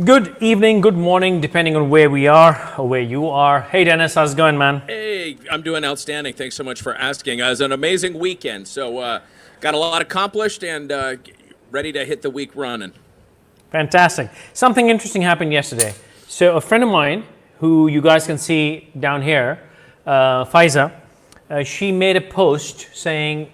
Good evening, good morning, depending on where we are or where you are. Hey, Dennis, how's it going, man? Hey, I'm doing outstanding. Thanks so much for asking. It was an amazing weekend, so got a lot accomplished and ready to hit the week running. Fantastic. Something interesting happened yesterday. So, a friend of mine, who you guys can see down here, Faiza, she made a post saying,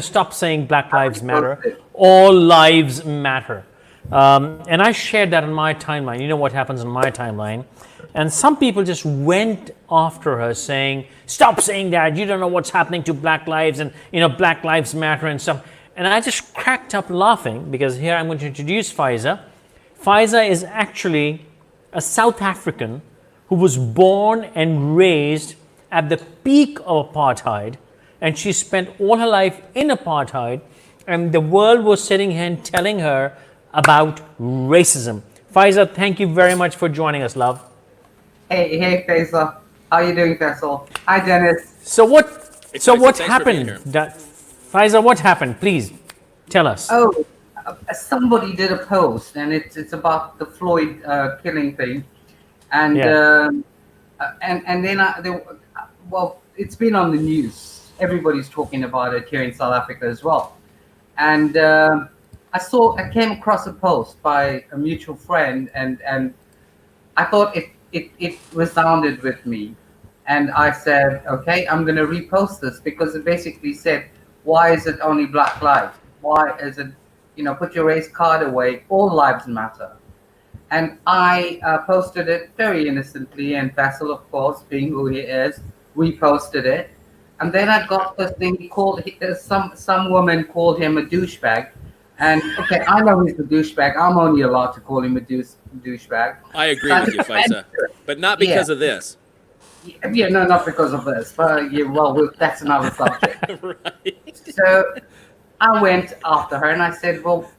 stop saying Black Lives Matter, all lives matter. And I shared that on my timeline. You know what happens on my timeline. And some people just went after her saying, stop saying that. You don't know what's happening to Black lives and, Black Lives Matter and stuff. And I just cracked up laughing because here I'm going to introduce Faiza. Faiza is actually a South African who was born and raised at the peak of apartheid. And she spent all her life in apartheid. And the world was sitting here and telling her about racism. Faiza, thank you very much for joining us, love. Hey, Faisal. How are you doing, Faisal? Hi, Dennis. So what happened? Faiza, what happened? Please tell us. Oh, somebody did a post, and it's about the Floyd killing thing, and it's been on the news. Everybody's talking about it here in South Africa as well, and I came across a post by a mutual friend, and I thought it resounded with me. And I said, okay, I'm going to repost this because it basically said, why is it only Black lives? Why is it, put your race card away, all lives matter. And I posted it very innocently, and Faisal, of course, being who he is, reposted it. And then I got this thing called, some woman called him a douchebag. And okay, I know he's a douchebag. I'm only allowed to call him a douchebag. I agree with you, Faiza, but not because of this. Yeah, no, not because of this. But that's another subject. Right. So I went after her and I said, well,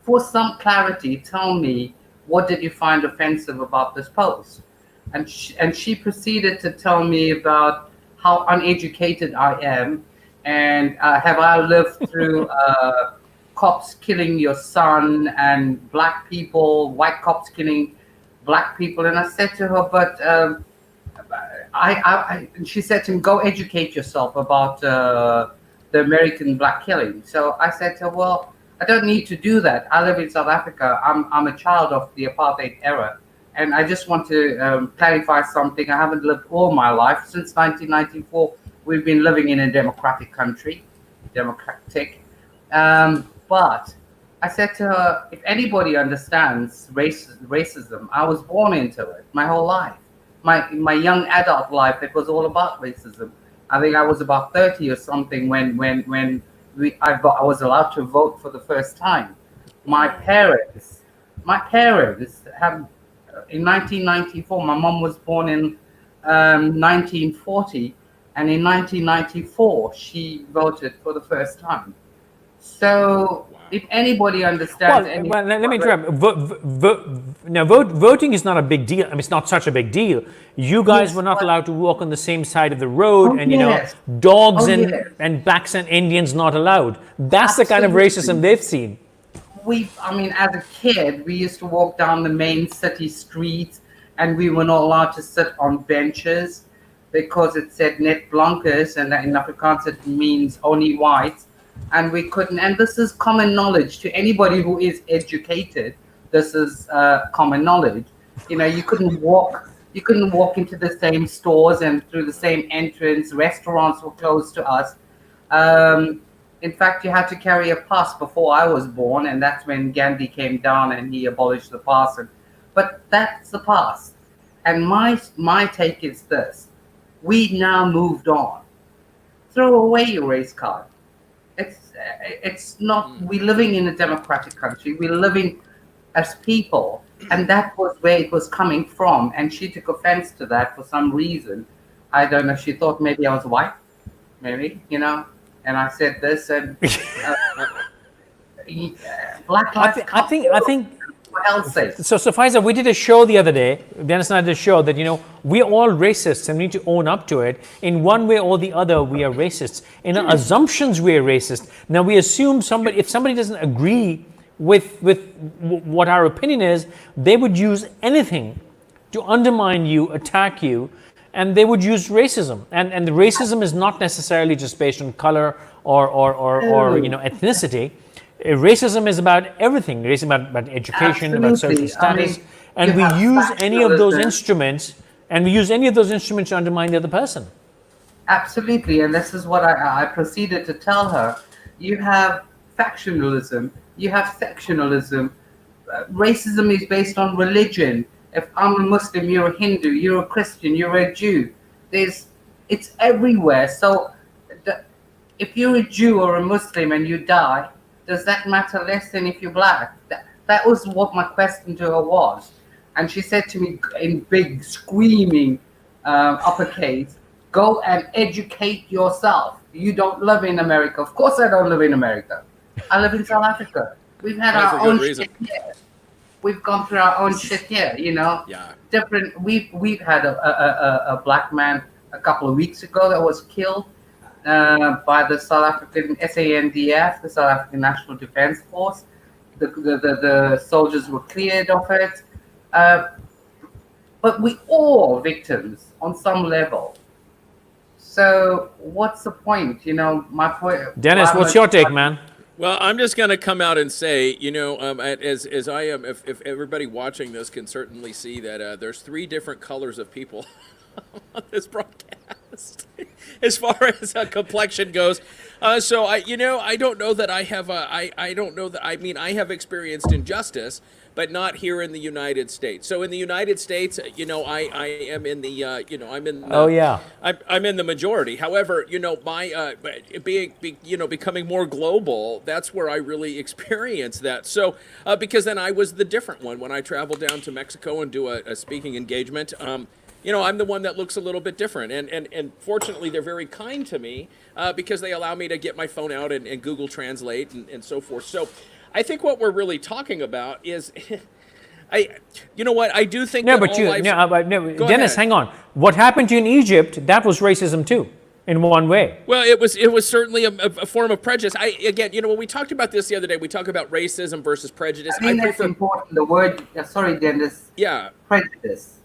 for some clarity, tell me, what did you find offensive about this post? And she proceeded to tell me about how uneducated I am, and have I lived through cops killing your son and black people, white cops killing black people. And I said to her, but and she said to me, go educate yourself about the American black killing. So I said to her, well, I don't need to do that. I live in South Africa. I'm a child of the apartheid era. And I just want to clarify something. I haven't lived all my life. Since 1994, we've been living in a democratic country, but I said to her, if anybody understands racism, I was born into it my whole life. My young adult life, it was all about racism. I think I was about 30 or something when I was allowed to vote for the first time. My parents have, in 1994, my mom was born in 1940, and in 1994, she voted for the first time. So, if anybody understands, let me interrupt. Voting is not a big deal. I mean, it's not such a big deal. You guys were not allowed to walk on the same side of the road, and dogs and blacks and Indians not allowed. That's the kind of racism they've seen. As a kid, we used to walk down the main city streets, and we were not allowed to sit on benches because it said net blankers, and in Afrikaans it means only whites. And we couldn't, and this is common knowledge to anybody who is educated. This is common knowledge. You couldn't walk into the same stores and through the same entrance. Restaurants were closed to us. In fact, you had to carry a pass before I was born, and that's when Gandhi came down and he abolished the pass. But that's the past. And my take is this: we now moved on. Throw away your race card. It's not, we're living in a democratic country. We're living as people. And that was where it was coming from. And she took offense to that for some reason. I don't know. She thought maybe I was white. Maybe, and I said this, and Black Lives I think Matter. So Faiza, we did a show the other day. Dennis and I did a show that we're all racists and we need to own up to it. In one way or the other, we are racists. In our assumptions, we are racist. Now we assume if somebody doesn't agree what our opinion is, they would use anything to undermine you, attack you, and they would use racism. And the racism is not necessarily just based on color or ethnicity. Racism is about everything. Racism about education, about social status, and we use any of those instruments, to undermine the other person. Absolutely, and this is what I proceeded to tell her. You have factionalism, you have sectionalism. Racism is based on religion. If I'm a Muslim, you're a Hindu, you're a Christian, you're a Jew. It's everywhere. So if you're a Jew or a Muslim and you die, does that matter less than if you're black? That was what my question to her was. And she said to me in big, screaming uppercase, go and educate yourself. You don't live in America. Of course I don't live in America. I live in South Africa. We've had our own shit here. We've gone through our own shit here, Yeah. Different. We've had a black man a couple of weeks ago that was killed by the South African SANDF, the South African National Defence Force. The soldiers were cleared of it. But we all victims on some level. So what's the point? My point. Dennis, what's your take, man? Well, I'm just going to come out and say, as I am, if everybody watching this can certainly see that there's 3 different colors of people on this broadcast, as far as complexion goes. So I don't know that I have I don't know that, I have experienced injustice, but not here in the United States. So in the United States, I am in the, I'm in the, oh yeah, I'm in the majority. However, my becoming more global, that's where I really experienced that. So because then I was the different one when I travel down to Mexico and do a speaking engagement. I'm the one that looks a little bit different, and fortunately they're very kind to me because they allow me to get my phone out and Google Translate and so forth. So I think what we're really talking about is, I do think no, that but Go Dennis, ahead. hang on. What happened to you in Egypt? That was racism too, in one way. Well, it was certainly a form of prejudice. When we talked about this the other day, we talked about racism versus prejudice. I think that's important. The word, sorry, Dennis. Yeah. Prejudice.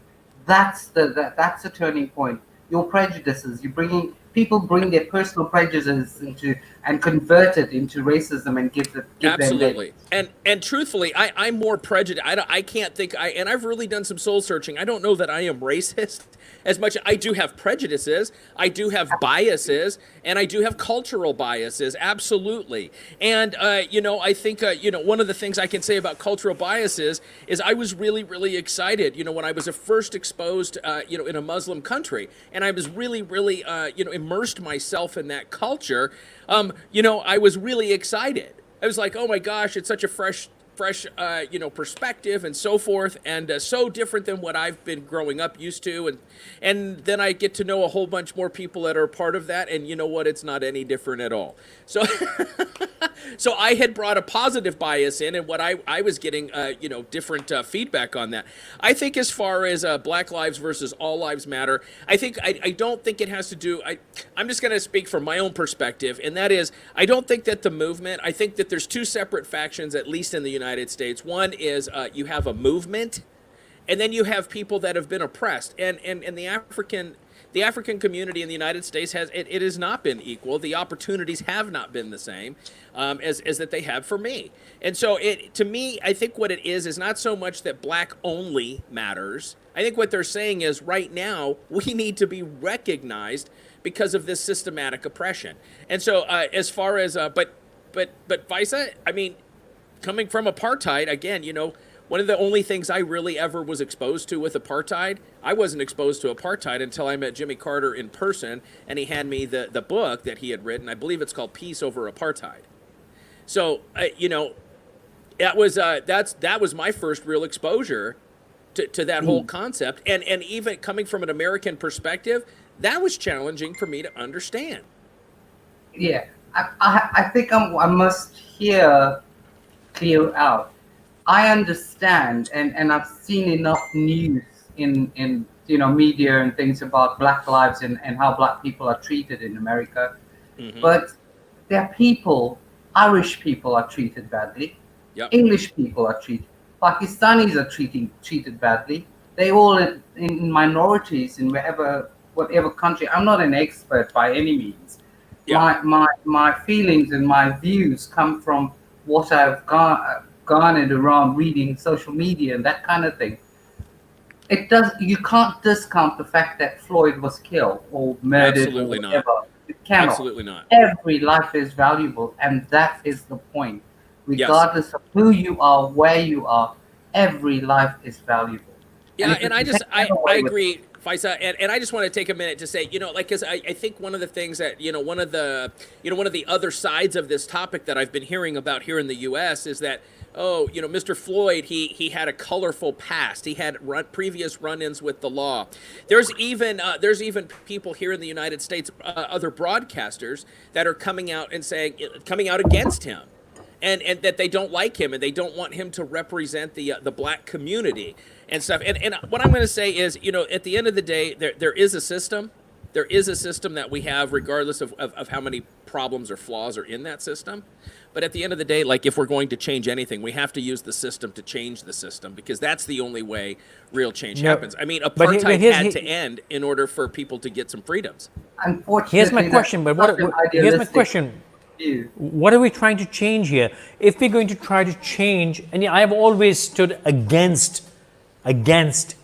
That's the turning point. Your prejudices. People bring their personal prejudices and convert it into racism and give Absolutely. And truthfully, I'm more prejudiced. I can't think. And I've really done some soul searching. I don't know that I am racist as much. I do have prejudices. I do have biases, and I do have cultural biases. Absolutely. And I think one of the things I can say about cultural biases is I was really, really excited. When I was first exposed, in a Muslim country, and I was really, really, immersed myself in that culture. I was really excited. I was like, oh my gosh, it's such a fresh, perspective and so forth, and so different than what I've been growing up used to, and then I get to know a whole bunch more people that are part of that, and you know what? It's not any different at all. So, so I had brought a positive bias in, and what I was getting, different feedback on that. I think as far as Black Lives versus All Lives Matter, I don't think it has to do. I'm just going to speak from my own perspective, and that is, I don't think that the movement. I think that there's 2 separate factions, at least in the United States. One is you have a movement, and then you have people that have been oppressed, and the African community in the United States it has not been equal. The opportunities have not been the same as that they have for me. And so to me, I think what it is not so much that black only matters. I think what they're saying is right now we need to be recognized because of this systematic oppression. And so as far as but Visa, I mean, coming from apartheid, again, one of the only things I really ever was exposed to with apartheid, I wasn't exposed to apartheid until I met Jimmy Carter in person, and he handed me the book that he had written. I believe it's called Peace Over Apartheid. So, that was my first real exposure to that whole concept. And even coming from an American perspective, that was challenging for me to understand. Yeah, I think I must hear clear out. I understand, and I've seen enough news in media and things about Black lives and how Black people are treated in America. Mm-hmm. But there are Irish people are treated badly. Yep. English people are treated. Pakistanis are treated badly. They all in minorities in whatever country. I'm not an expert by any means. Yeah. My feelings and my views come from what I've garnered around reading social media and that kind of thing. You can't discount the fact that Floyd was killed or murdered Absolutely or not. whatever. You cannot. Absolutely not. Every life is valuable, and that is the point. Regardless of who you are, where you are, every life is valuable. Yeah, And and I agree, Faisa, and I just want to take a minute to say, like, because I think one of the things that, one of the other sides of this topic that I've been hearing about here in the U.S. is that, Mr. Floyd, he had a colorful past. He had previous run-ins with the law. There's even people here in the United States, other broadcasters that are coming out against him. And that they don't like him and they don't want him to represent the black community and stuff. And what I'm going to say is, at the end of the day, there is a system. There is a system that we have, regardless of how many problems or flaws are in that system. But at the end of the day, like, if we're going to change anything, we have to use the system to change the system, because that's the only way real change happens. I mean, apartheid had to end in order for people to get some freedoms. Unfortunately, here's my question. Here's my question. What are we trying to change here? If we're going to try to change, and I have always stood against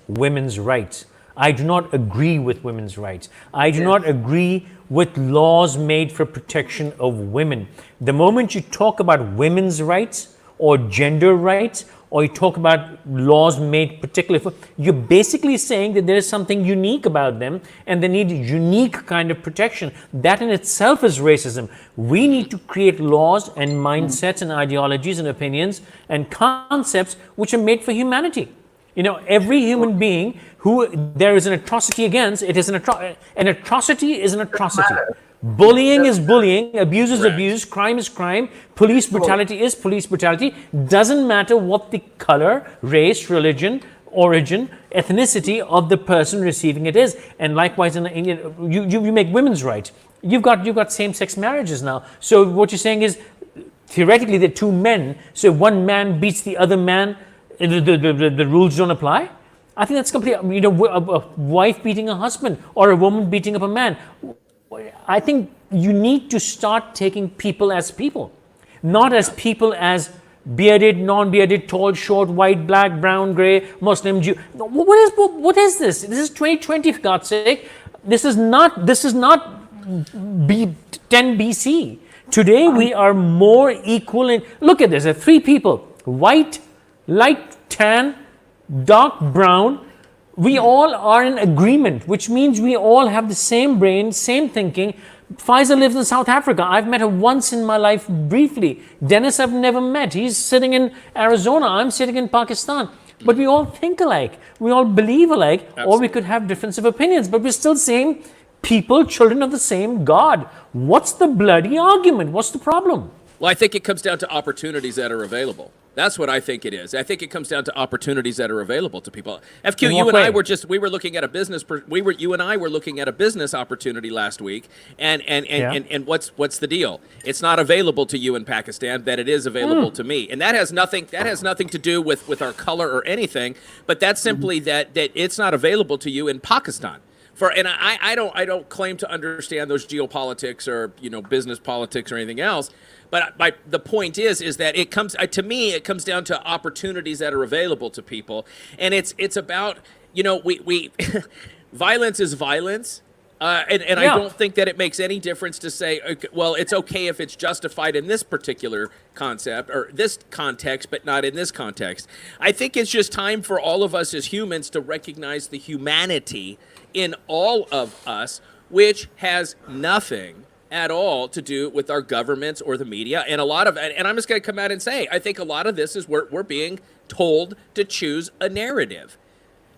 women's rights. I do not agree with women's rights. I do not agree with laws made for protection of women. The moment you talk about women's rights or gender rights, or you talk about laws made particularly for, you're basically saying that there is something unique about them and they need unique kind of protection. That in itself is racism. We need to create laws and mindsets and ideologies and opinions and concepts which are made for humanity. Every human being who there is an atrocity against, it is an atrocity is an atrocity. Bullying is bullying, abuse is abuse, crime is crime, police brutality is police brutality. Doesn't matter what the color, race, religion, origin, ethnicity of the person receiving it is. And likewise, you make women's rights. You've got same-sex marriages now. So what you're saying is, theoretically, they're two men. So if one man beats the other man, the rules don't apply. I think that's completely, a wife beating a husband or a woman beating up a man. I think you need to start taking people as people, not as people as bearded, non-bearded, tall, short, white, black, brown, gray, Muslim, Jew. What is this? This is 2020, for God's sake. This is not 10 BC. Today we are more equal. Look at this. There are three people: white, light tan, dark brown. We all are in agreement, which means we all have the same brain, same thinking. Faisa lives in South Africa. I've met her once in my life briefly. Dennis I've never met. He's sitting in Arizona. I'm sitting in Pakistan. But we all think alike. We all believe alike. Absolutely. Or we could have difference of opinions, but we're still same people, children of the same God. What's the bloody argument? What's the problem? Well, I think it comes down to opportunities that are available. That's what I think it is. I think it comes down to opportunities that are available to people. FQ, you and I were looking at a business. You and I were looking at a business opportunity last week, and what's the deal? It's not available to you in Pakistan, that it is available to me, and that has nothing to do with our color or anything. But that's simply that it's not available to you in Pakistan. I don't claim to understand those geopolitics or business politics or anything else. But the point is that it comes down to opportunities that are available to people, and it's about we violence is violence, and I don't think that it makes any difference to say, well, it's okay if it's justified in this particular concept or this context, but not in this context. I think it's just time for all of us as humans to recognize the humanity in all of us, which has nothing at all to do with our governments or the media. And and I'm just going to come out and say, I think a lot of this is we're being told to choose a narrative.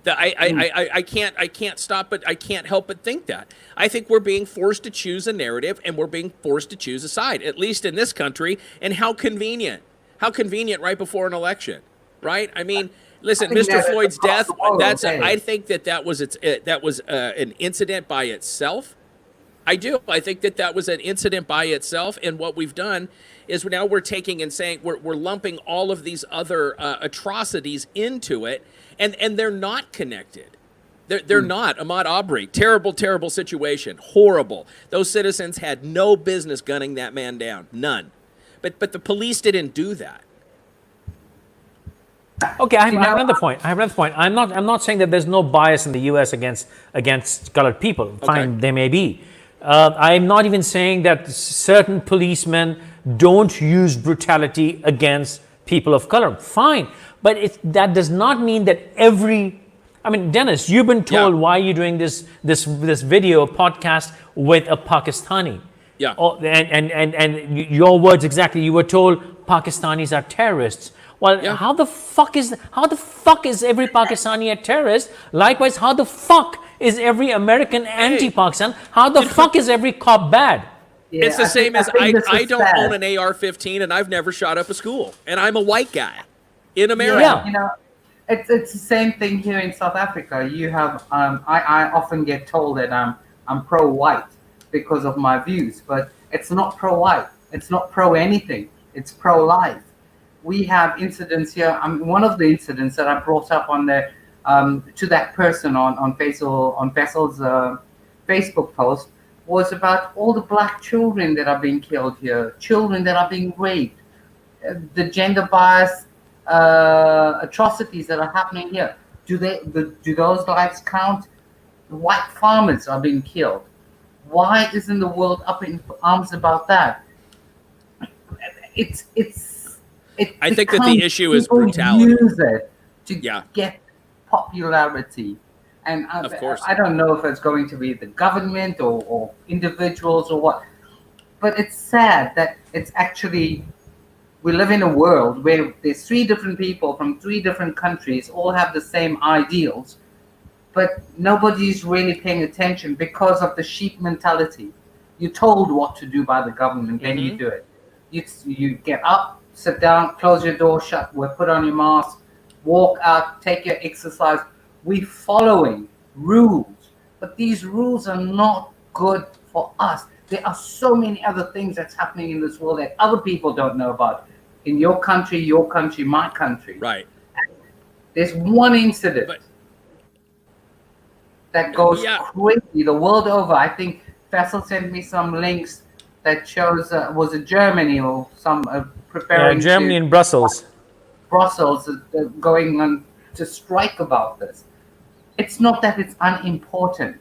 That I can't stop, but I can't help but think that. I think we're being forced to choose a narrative, and we're being forced to choose a side, at least in this country. And how convenient right before an election, right? I mean, listen, Mr. Floyd's death, I think that was an incident by itself. I do. I think that that was an incident by itself, and what we've done is now we're taking and saying we're lumping all of these other atrocities into it, and they're not connected. They're not. Ahmaud Arbery, terrible situation, horrible. Those citizens had no business gunning that man down, none. But the police didn't do that. Okay, I have another point. I'm not saying that there's no bias in the U.S. against colored people. Fine, Okay. there may be. I'm not even saying that certain policemen don't use brutality against people of color. Fine, but that does not mean that every. I mean, Dennis, you've been told why you're doing this video podcast with a Pakistani. Yeah. Oh, and your words exactly. You were told Pakistanis are terrorists. Well, how the fuck is every Pakistani a terrorist? Likewise, how the fuck is every American anti-Pakistan? How the fuck is every cop bad? Yeah, It's the same as think this I is don't sad. own an AR-15 and I've never shot up a school, and I'm a white guy in America. Yeah. You know, it's the same thing here in South Africa. You have I often get told that I'm pro-white because of my views, but it's not pro-white. It's not pro anything. It's pro-life. We have incidents here. One of the incidents that I brought up on the to that person on Faisal's Facebook post was about all the black children that are being killed here, children that are being raped, the gender bias atrocities that are happening here. Do those lives count? White farmers are being killed. Why isn't the world up in arms about that? I think that the issue is people brutality. Use it to Yeah. get popularity, and Of course. I don't know if it's going to be the government or individuals or what, but it's sad that it's actually we live in a world where there's three different people from three different countries all have the same ideals, but nobody's really paying attention because of the sheep mentality. You're told what to do by the government, then you do it. You get up, sit down, close your door, put on your mask, walk out, take your exercise. We're following rules, but these rules are not good for us. There are so many other things that's happening in this world that other people don't know about. In your country, my country. Right. There's one incident But- that goes Yeah. crazy the world over. I think Faisal sent me some links that shows was it Germany or some preparing Germany to, and Brussels. Brussels going on to strike about this. It's not that it's unimportant,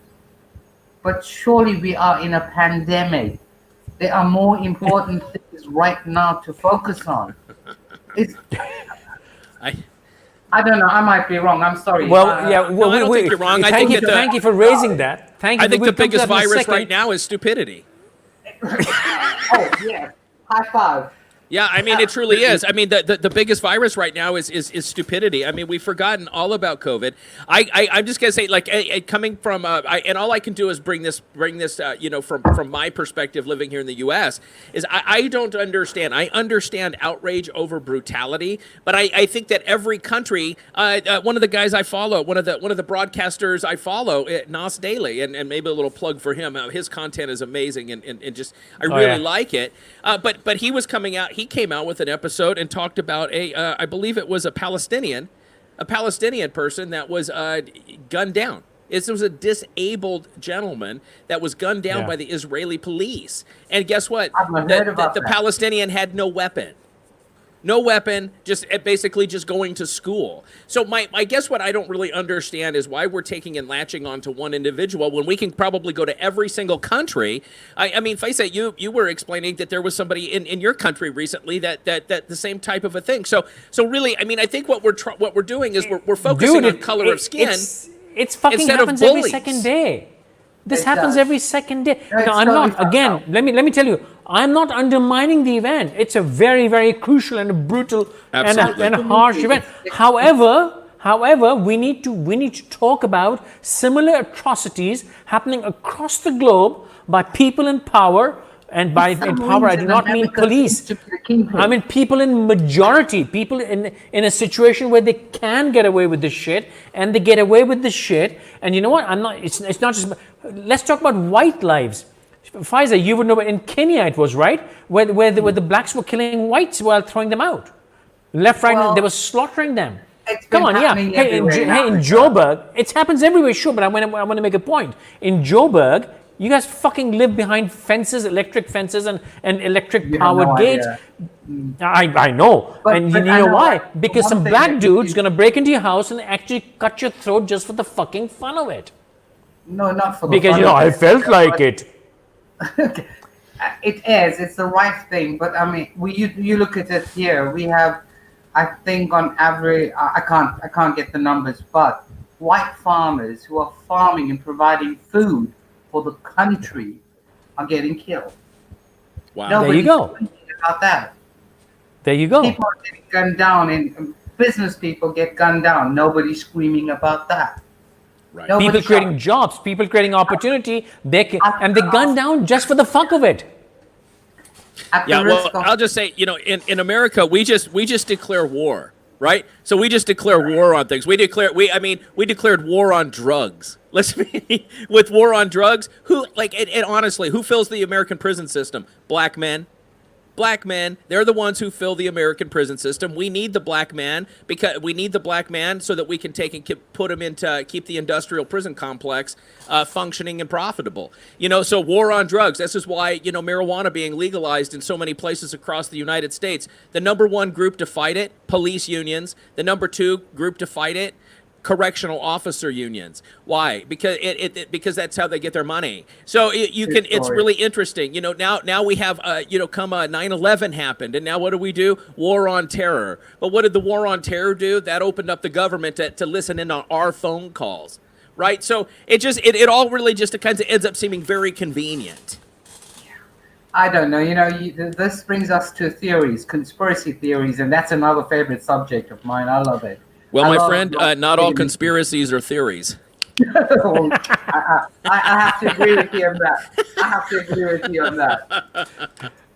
but surely we are in a pandemic. There are more important things right now to focus on. I don't know. I might be wrong. I'm sorry. Well, I don't think you're wrong. I Thank think you, that thank you for raising that. Thank you. I think We'll the come to biggest that in a virus second. right now is stupidity. Oh yeah. High five. Yeah, I mean, it truly is. I mean, the biggest virus right now is stupidity. I mean, we've forgotten all about COVID. I'm just gonna say, like, coming from, and all I can do is bring this, from my perspective, living here in the U.S., is I don't understand. I understand outrage over brutality, but I think that every country, one of the guys I follow, one of the broadcasters I follow, Nas Daily, and maybe a little plug for him. His content is amazing, and just I really like it. But he was coming out. He came out with an episode and talked about I believe it was a Palestinian person that was gunned down. This was a disabled gentleman that was gunned down by the Israeli police. And guess what? I've not heard about The that. Palestinian had no weapon. No weapon, just basically just going to school. So I guess what I don't really understand is why we're taking and latching onto one individual when we can probably go to every single country. I mean, Faisal, you were explaining that there was somebody in your country recently that the same type of a thing. So really, I mean, I think what we're doing is we're focusing on color of skin. It's fucking instead of happens every bullies. second day. This It happens does. every second day. No, No, it's I'm totally not. fucked Again, up. let me tell you, I'm not undermining the event. It's a very, very crucial and a brutal Absolutely. and a harsh event. However, we need to talk about similar atrocities happening across the globe by people in power. And by in power, I do not mean police. I mean people in majority, people in a situation where they can get away with this shit, and they get away with this shit. And you know what? It's not just. Let's talk about white lives. Pfizer, you would know, but in Kenya it was, right? Where the blacks were killing whites while throwing them out. Left, right, Well, they were slaughtering them. it's Come been on, yeah. happening Hey, everywhere in in Africa. Joburg, it happens everywhere, sure, but I want to make a point. In Joburg, you guys fucking live behind fences, electric fences, and electric You have powered no gates. idea. I know. But and I you know know, why? like, Because one some thing black that dude's you- going to break into your house and actually cut your throat just for the fucking fun of it. No, not for the Because, fun you know, of I it, felt but- like it. It is. It's the right thing. But I mean, you look at it here. We have, I think, on average, I can't get the numbers, but white farmers who are farming and providing food for the country are getting killed. Wow. There you Nobody's go. thinking about that. There you go. People are getting gunned down, and business people get gunned down. Nobody's screaming about that. Right. Nobody People creating shot. jobs, people creating opportunity, and they gun down just for the fuck of it. At the Yeah, well, risk of- I'll just say, in America, we just declare war, right? So we just declare war on things. We declared war on drugs. Let's be with war on drugs. And honestly, who fills the American prison system? Black men. Black men, they're the ones who fill the American prison system. We need the black man so that we can take and put him into keep the industrial prison complex functioning and profitable. So war on drugs. This is why marijuana being legalized in so many places across the United States. The number one group to fight it, police unions. The number two group to fight it, correctional officer unions. Why? Because because that's how they get their money. So it's really interesting. Now we have 9/11 happened, and now what do? War on terror. But what did the war on terror do? That opened up the government to listen in on our phone calls, right? So it all really just kind of ends up seeming very convenient. I don't know. This brings us to theories, conspiracy theories, and that's another favorite subject of mine. I love it. Well, I my love- friend, not all conspiracies are theories. I have to agree with you on that.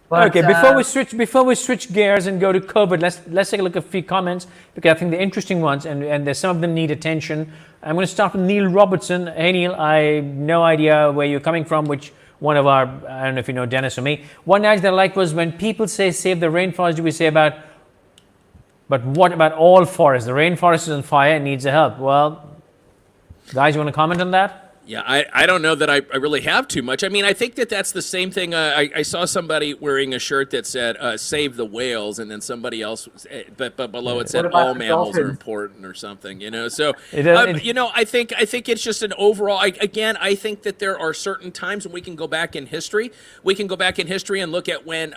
But, Okay, before we switch gears and go to COVID, let's take a look at a few comments because I think they're interesting ones and there's some of them need attention. I'm going to start with Neil Robertson. Hey Neil, I have no idea where you're coming from, which one of our, I don't know if you know Dennis or me. One idea that I like was when people say save the rainforest, do we say but what about all forests? The rainforest is on fire and needs help. Well, guys, you want to comment on that? Yeah, I don't know that I really have too much. I mean, I think that's the same thing. I saw somebody wearing a shirt that said "Save the whales," and then somebody else, but below it said What about "All the mammals are dolphins? important" or something. So It- I think it's just an overall. I think that there are certain times when we can go back in history. We can go back in history and look at when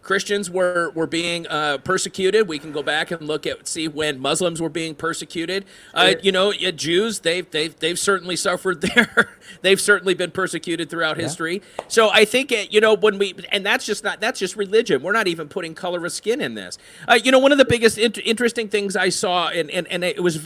Christians were being persecuted. We can go back and see when Muslims were being persecuted. Jews they've certainly suffered there. They've certainly been persecuted throughout history. So I think that's just religion. We're not even putting color of skin in this. One of the biggest interesting things I saw, and it was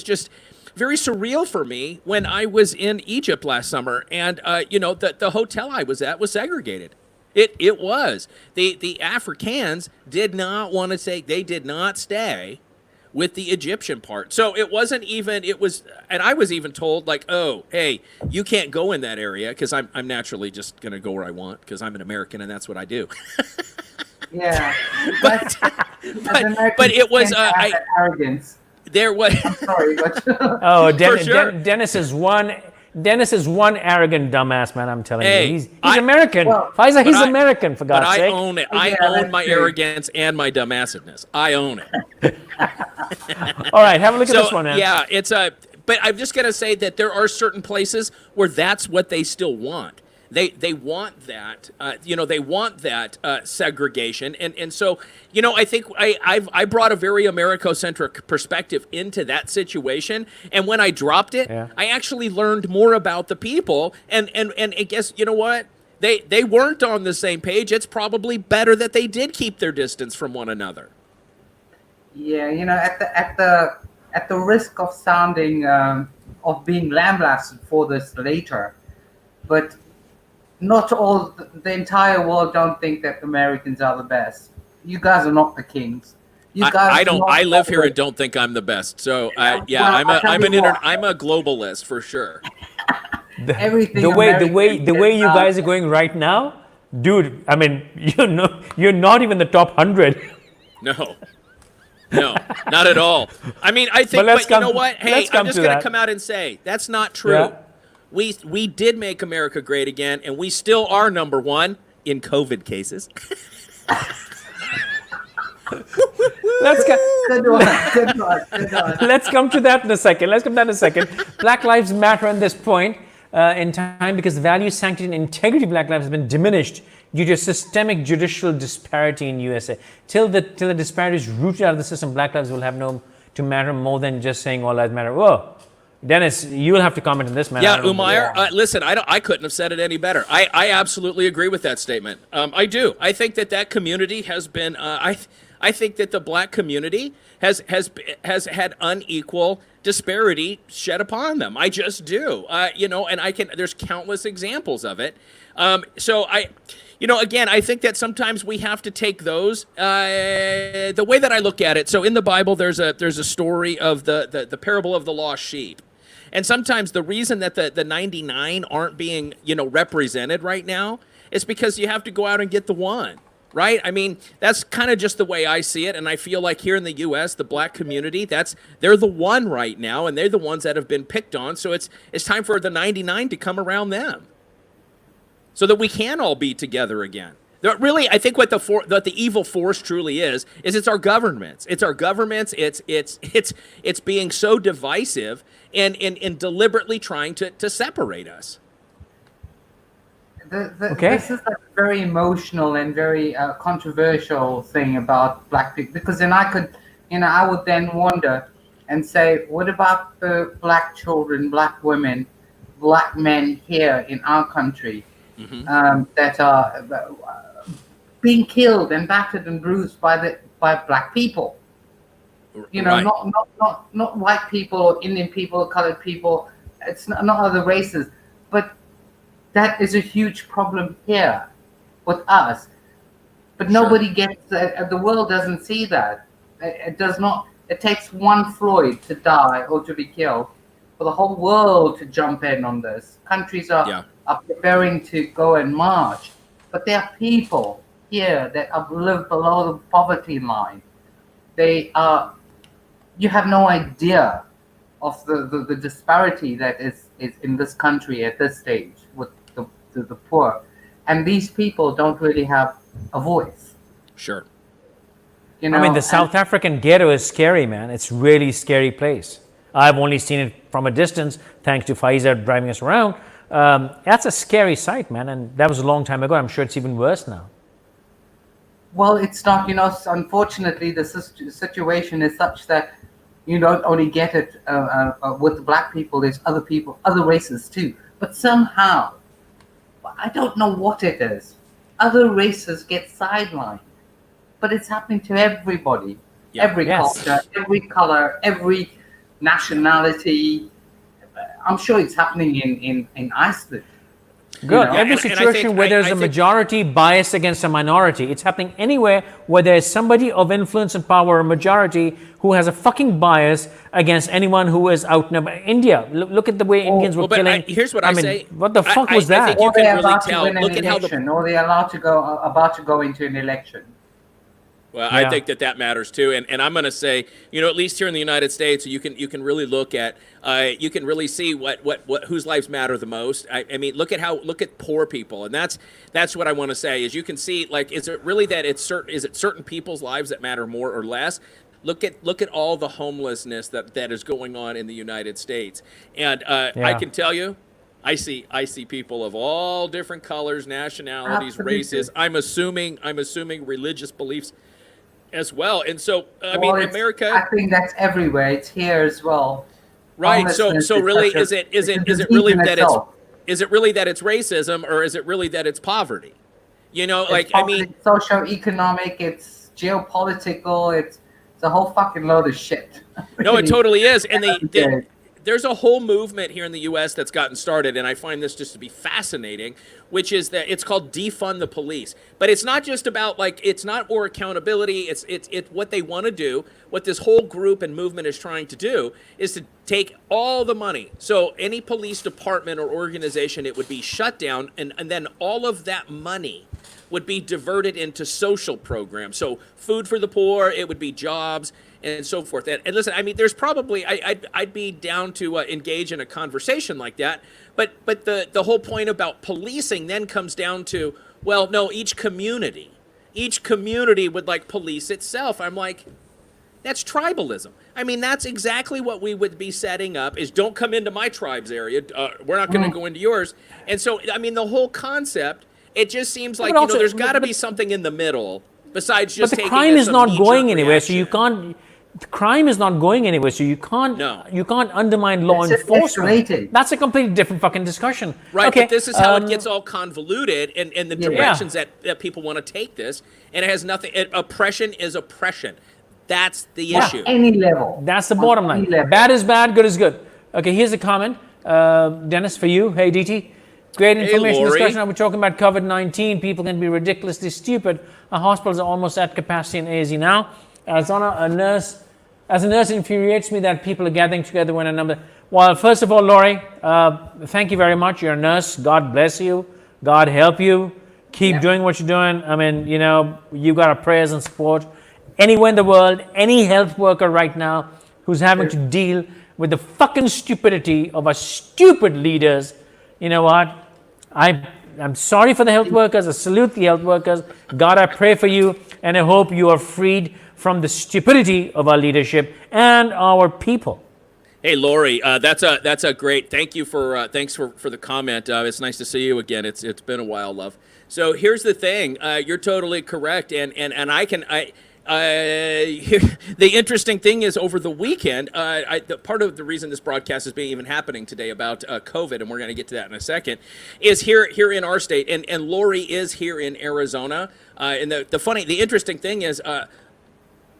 just very surreal for me when I was in Egypt last summer, and the hotel I was at was segregated. It was the Africans did not want to say they did not stay with the Egyptian part. So and I was even told oh, hey, you can't go in that area because I'm naturally just going to go where I want because I'm an American and that's what I do. Yeah, but it was arrogance. There was Sorry, but Oh, For sure. Dennis is one arrogant dumbass, man. I'm telling Hey, you, he's I- American. Well, Pfizer, he's I- American for but God's I sake. own it. I Yeah, own that's my true. arrogance and my dumbassedness. I own it. All right, have a look at this one, man. Yeah, but I'm just gonna say that there are certain places where that's what they still want. They want that, they want that segregation, and so I think I brought a very Americocentric perspective into that situation, and when I dropped it, Yeah. I actually learned more about the people, and I guess you know what. They weren't on the same page. It's probably better that they did keep their distance from one another. yeah, at the risk of sounding of being lambasted for this later, but not all the entire world don't think that Americans are the best. You guys are not the kings. You guys I are don't. not I live here the- and don't think I'm the best. So Well, I'm I'll tell you what. I'm a globalist for sure. everything. The way American you gets guys are going right now, dude. I mean, you're not even the top 100. No. No, not at all. I mean, I think, let's but you know come- what? Hey, let's come I'm just to going that. to come out and say that's not true. Yeah. We did make America great again, and we still are number one in COVID cases. Let's go. Good one. Good one. Good one. Let's come to that in a second. Black Lives Matter at this point in time because the value, sanctity, and integrity of Black lives has been diminished due to systemic judicial disparity in USA. Till the disparity is rooted out of the system, Black lives will have no to matter more than just saying all lives matter. Whoa, Dennis, you will have to comment on this, man. Yeah, Umair, listen, I couldn't have said it any better. I absolutely agree with that statement. I do. I think that community has been. I think that the black community has had unequal disparity shed upon them. I just do. And there's countless examples of it. Again, I think that sometimes we have to take those. The way that I look at it. So in the Bible, there's a story of the parable of the lost sheep. And sometimes the reason that the 99 aren't being, represented right now is because you have to go out and get the one. Right? I mean, that's kind of just the way I see it. And I feel like here in the U.S., the black community, they're the one right now, and they're the ones that have been picked on. So it's time for the 99 to come around them so that we can all be together again. Really, I think what the evil force truly is it's our governments. It's our governments. It's being so divisive and deliberately trying to separate us. Okay. This is a very emotional and very controversial thing about black people, because then I would then wonder and say, what about the black children, black women, black men here in our country that are being killed and battered and bruised by black people? Right. Not white people or Indian people or colored people. It's not other races, but that is a huge problem here with us, but nobody gets the world doesn't see that. It does not. It takes one Floyd to die or to be killed for the whole world to jump in on this. Countries are preparing to go and march, but there are people here that live below the poverty line. They are. You have no idea of the disparity that is in this country at this stage with the poor, and these people don't really have a voice. Sure. I mean, the South African ghetto is scary, man. It's really scary place. I've only seen it from a distance, thanks to Faiza driving us around. That's a scary sight, man, and that was a long time ago. I'm sure it's even worse now. Well, it's not. Unfortunately, the situation is such that you don't only get it with the black people. There's other people, other races too. But somehow, I don't know what it is, other races get sidelined. But it's happening to everybody, every culture, every color, every nationality. I'm sure it's happening in Iceland. Good. Every situation where there's a majority bias against a minority, it's happening anywhere where there's somebody of influence and power, a majority who has a fucking bias against anyone who is outnumbered. India, look at the way Indians were killing. Here's what I say. What the fuck was that? I think you Or they're can really about to tell. win an Look at how election, or they're about to go into an election. Well, I think that matters too, and I'm going to say, at least here in the United States, you can really look at, you can really see what whose lives matter the most. I mean, look at poor people, and that's what I want to say is you can see, like, is it really that is it certain people's lives that matter more or less? Look at all the homelessness that is going on in the United States, and I can tell you. I see people of all different colors, nationalities, Absolutely. races. I'm assuming religious beliefs as well. And so, America. I think that's everywhere. It's here as well. Right. So really, is it really that it's racism, or is it really that it's poverty? It's socio-economic. It's geopolitical. It's a whole fucking load of shit. No, it totally is. And there's a whole movement here in the U.S. that's gotten started, and I find this just to be fascinating, which is that it's called defund the police. But it's not just about it's not more accountability. It's what they want to do. What this whole group and movement is trying to do is to take all the money. So any police department or organization, it would be shut down, and then all of that money would be diverted into social programs. So food for the poor, it would be jobs, and so forth. And listen, I mean, there's probably, I'd be down to engage in a conversation like that. But the whole point about policing then comes down to, well, no, each community would police itself. I'm like, that's tribalism. I mean, that's exactly what we would be setting up is don't come into my tribe's area. We're not going to go into yours. And so, I mean, the whole concept, it just seems like, also, there's got to be something in the middle besides just but the taking crime is not going anywhere, reaction. so you can't. The crime is not going anywhere, so you can't. No. You can't undermine law It's enforcement. escalating. That's a completely different fucking discussion. Right, Okay, but this is how it gets all convoluted and the directions Yeah. that people want to take this, and it has nothing. Oppression is oppression. That's the At issue. any level. That's the On bottom any line. level. Bad is bad, good is good. Okay, here's a comment. Dennis, for you. Hey, DT. Great information Lori. discussion. We're talking about COVID-19. People can be ridiculously stupid. Our hospitals are almost at capacity in AZ now. As a nurse, it infuriates me that people are gathering together when a number. Well, first of all, Lori, thank you very much. You're a nurse. God bless you. God help you. Keep doing what you're doing. I mean, you've got our prayers and support. Anywhere in the world, any health worker right now who's having to deal with the fucking stupidity of our stupid leaders, you know what? I'm sorry for the health workers. I salute the health workers. God, I pray for you, and I hope you are freed from the stupidity of our leadership and our people. Hey, Lori, that's a great. Thanks for the comment. It's nice to see you again. It's been a while, love. So here's the thing. You're totally correct, and the interesting thing is over the weekend, part of the reason this broadcast is even happening today about COVID, and we're going to get to that in a second, is here in our state, and Lori is here in Arizona. And the interesting thing is,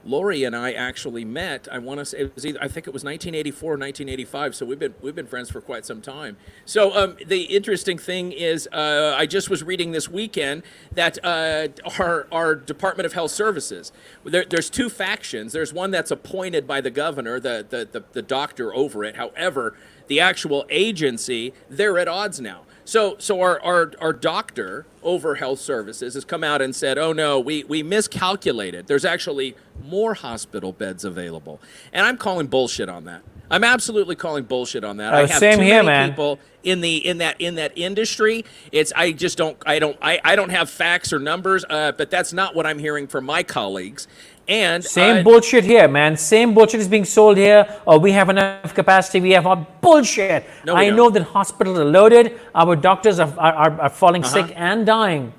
Lori and I actually met. I want to say I think it was 1984 or 1985. So we've been friends for quite some time. So the interesting thing is, I just was reading this weekend that our Department of Health Services, there's two factions. There's one that's appointed by the governor, the doctor over it. However, the actual agency, they're at odds now. So our doctor over health services has come out and said, oh no, we miscalculated. There's actually more hospital beds available. And I'm calling bullshit on that. I'm absolutely calling bullshit on that. I have same too here, many man. people in that industry. I don't have facts or numbers, but that's not what I'm hearing from my colleagues. And Same bullshit here, man. Same bullshit is being sold here. Oh, we have enough capacity. We have bullshit. No, we I don't. know that hospitals are loaded. Our doctors are falling sick and dying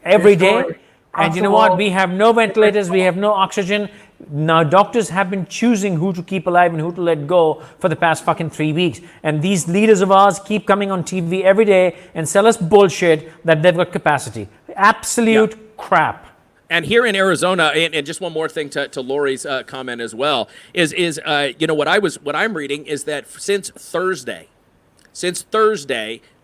every day. And you know what? We have no ventilators. We have no oxygen. Now, doctors have been choosing who to keep alive and who to let go for the past fucking 3 weeks. And these leaders of ours keep coming on TV every day and sell us bullshit that they've got capacity. Absolute crap. And here in Arizona, and just one more thing to Lori's comment as well, is what I'm reading is that since Thursday,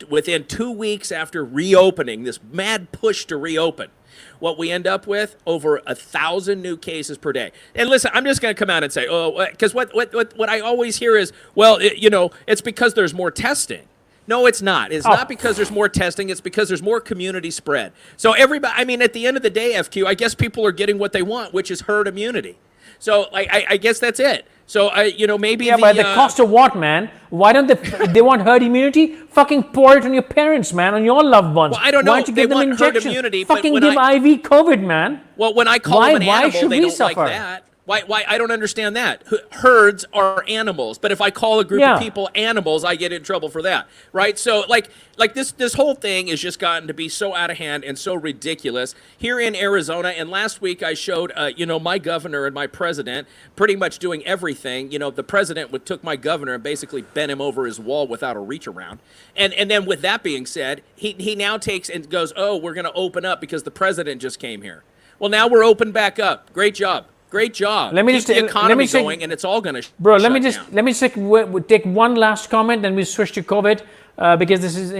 within 2 weeks after reopening, this mad push to reopen, what we end up with, over 1,000 new cases per day. And listen, I'm just going to come out and say, because what I always hear is, well, it's because there's more testing. No, it's not. It's not because there's more testing. It's because there's more community spread. So everybody, I mean, at the end of the day, FQ, I guess people are getting what they want, which is herd immunity. So I guess that's it. So, maybe Yeah, but at the cost of what, man? Why don't they want herd immunity? Fucking pour it on your parents, man, on your loved ones. Well, I don't know. Why don't you They give them want herd injections? immunity, but Fucking when give IV COVID, man. Well, when I call them an Why animal, should they we don't suffer? like that. Why? I don't understand that. Herds are animals, but if I call a group of people animals, I get in trouble for that, right? So, like this whole thing has just gotten to be so out of hand and so ridiculous here in Arizona. And last week I showed, my governor and my president pretty much doing everything. The president took my governor and basically bent him over his wall without a reach around. And then with that being said, he now takes and goes, oh, we're going to open up because the president just came here. Well, now we're open back up. Great job. Great job. Let me Keep just the economy say- going, and it's all going to Bro, let me take one last comment, then we switch to COVID, because this is,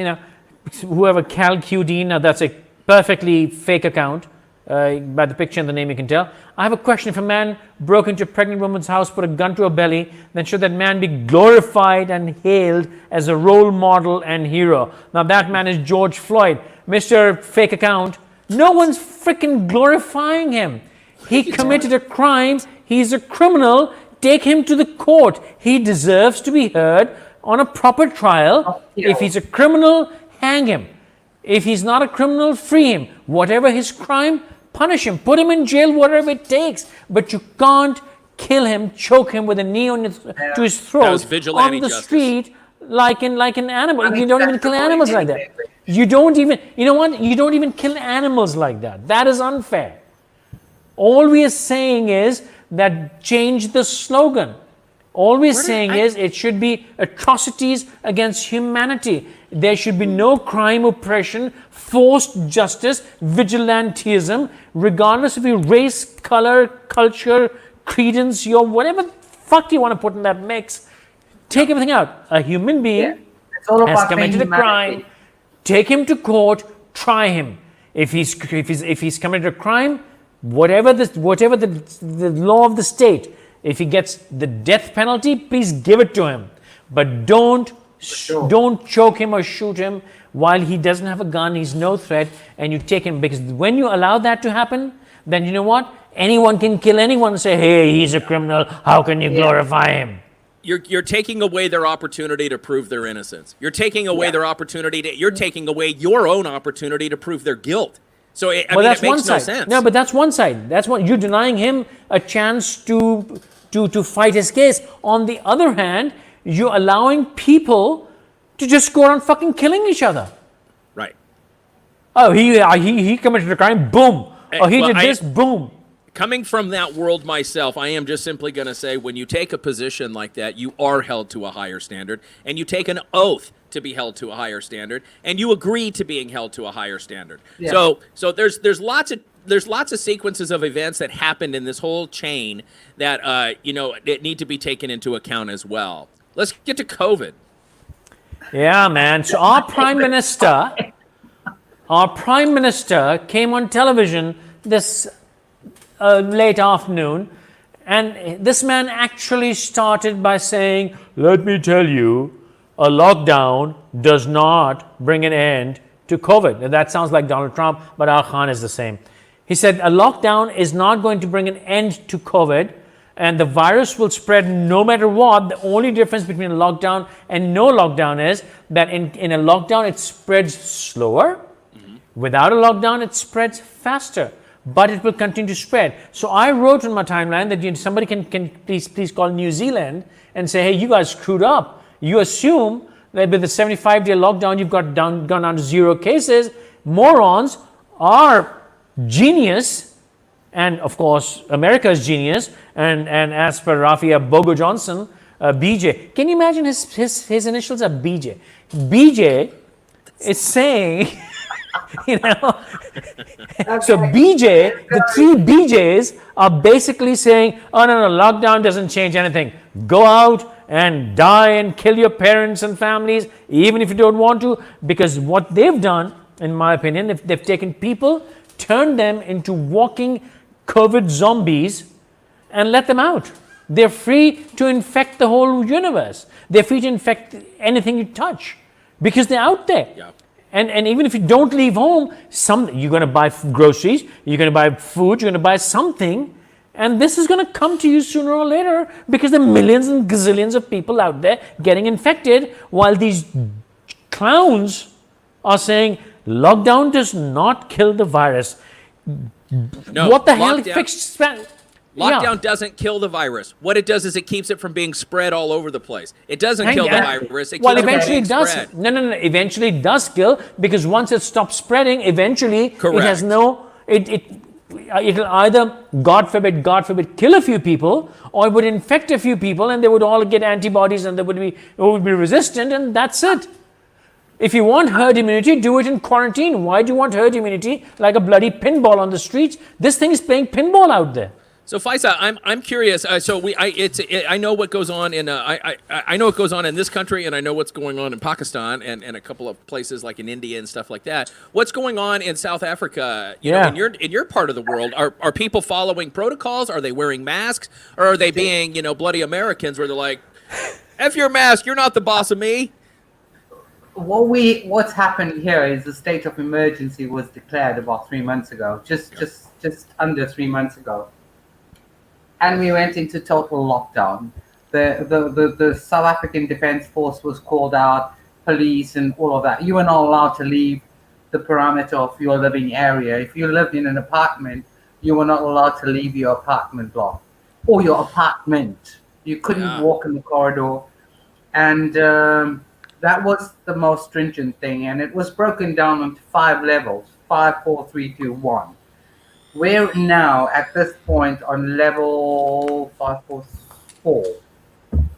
whoever Cal QD, now that's a perfectly fake account. By the picture and the name you can tell. I have a question. If a man broke into a pregnant woman's house, put a gun to her belly, then should that man be glorified and hailed as a role model and hero? Now that man is George Floyd. Mr. Fake Account, no one's freaking glorifying him. He committed a crime. He's a criminal. Take him to the court. He deserves to be heard on a proper trial. If he's a criminal, hang him. If he's not a criminal, free him. Whatever his crime, punish him, put him in jail, whatever it takes. But you can't kill him, choke him with a knee on to his throat on the street like an animal. You don't even kill animals like that. You don't even, you know what? You don't even kill animals like that. That is unfair. All we are saying is that change the slogan. All we're saying is it should be atrocities against humanity. There should be no crime, oppression, forced justice, vigilantism, regardless of your race, color, culture, credence, your whatever fuck you want to put in that mix. Take everything out. A human being has committed a crime. Take him to court. Try him. If he's committed a crime, whatever the law of the state. If he gets the death penalty, please give it to him. But don't choke him or shoot him while he doesn't have a gun, he's no threat, and you take him. Because when you allow that to happen, then you know what? Anyone can kill anyone and say, hey, he's a criminal, how can you glorify him? You're taking away their opportunity to prove their innocence. You're taking away their opportunity you're taking away your own opportunity to prove their guilt. So it makes no sense. No, but that's one side. That's what you're denying him a chance to fight his case. On the other hand, you're allowing people to just go around fucking killing each other. Right. Oh, he committed a crime, boom. Oh, he did this, boom. Coming from that world myself, I am just simply going to say when you take a position like that, you are held to a higher standard, and you take an oath to be held to a higher standard, and you agree to being held to a higher standard. Yeah. So there's lots of sequences of events that happened in this whole chain that that need to be taken into account as well. Let's get to COVID. Yeah, man. So our prime minister came on television this late afternoon, and this man actually started by saying, "Let me tell you, a lockdown does not bring an end to COVID." And that sounds like Donald Trump, but Al Khan is the same. He said a lockdown is not going to bring an end to COVID, and the virus will spread no matter what. The only difference between a lockdown and no lockdown is that in a lockdown it spreads slower. Without a lockdown, it spreads faster, but it will continue to spread. So I wrote on my timeline that somebody can please call New Zealand and say, hey, you guys screwed up. You assume that with the 75-day lockdown, you've gone down to 0 cases. Morons are genius, and of course, America's genius. And as per Rafia Bogo Johnson, BJ. Can you imagine his initials are BJ? BJ is saying, so BJ, the 3 BJs are basically saying, oh no, lockdown doesn't change anything. Go out and die and kill your parents and families, even if you don't want to, because what they've done, in my opinion, if they've taken people, turned them into walking COVID zombies and let them out. They're free to infect the whole universe. They're free to infect anything you touch because they're out there. Yeah. And even if you don't leave home, you're going to buy groceries, you're going to buy food, you're going to buy something, and this is going to come to you sooner or later because there are millions and gazillions of people out there getting infected while these clowns are saying lockdown does not kill the virus. No, what the hell fixed... Lockdown doesn't kill the virus. What it does is it keeps it from being spread all over the place. It doesn't kill the virus. It keeps eventually it it does. Spread. No. Eventually it does kill because once it stops spreading, eventually Correct. It has no. It'll either, God forbid, kill a few people, or it would infect a few people, and they would all get antibodies, and they would be resistant, and that's it. If you want herd immunity, do it in quarantine. Why do you want herd immunity like a bloody pinball on the streets? This thing is playing pinball out there. So Faisal, I'm curious. I know what goes on in I know what goes on in this country, and I know what's going on in Pakistan and a couple of places like in India and stuff like that. What's going on in South Africa? You know, in your part of the world, are people following protocols? Are they wearing masks, or are they being bloody Americans where they're like, "F your mask, you're not the boss of me." What's happened here is the state of emergency was declared about 3 months ago, just under 3 months ago. And we went into total lockdown. The South African Defence Force was called out, police and all of that. You were not allowed to leave the parameter of your living area. If you lived in an apartment, you were not allowed to leave your apartment block or your apartment. You couldn't walk in the corridor. And that was the most stringent thing. And it was broken down into 5 levels, 5, 4, 3, 2, 1. We're now at this point on level 544.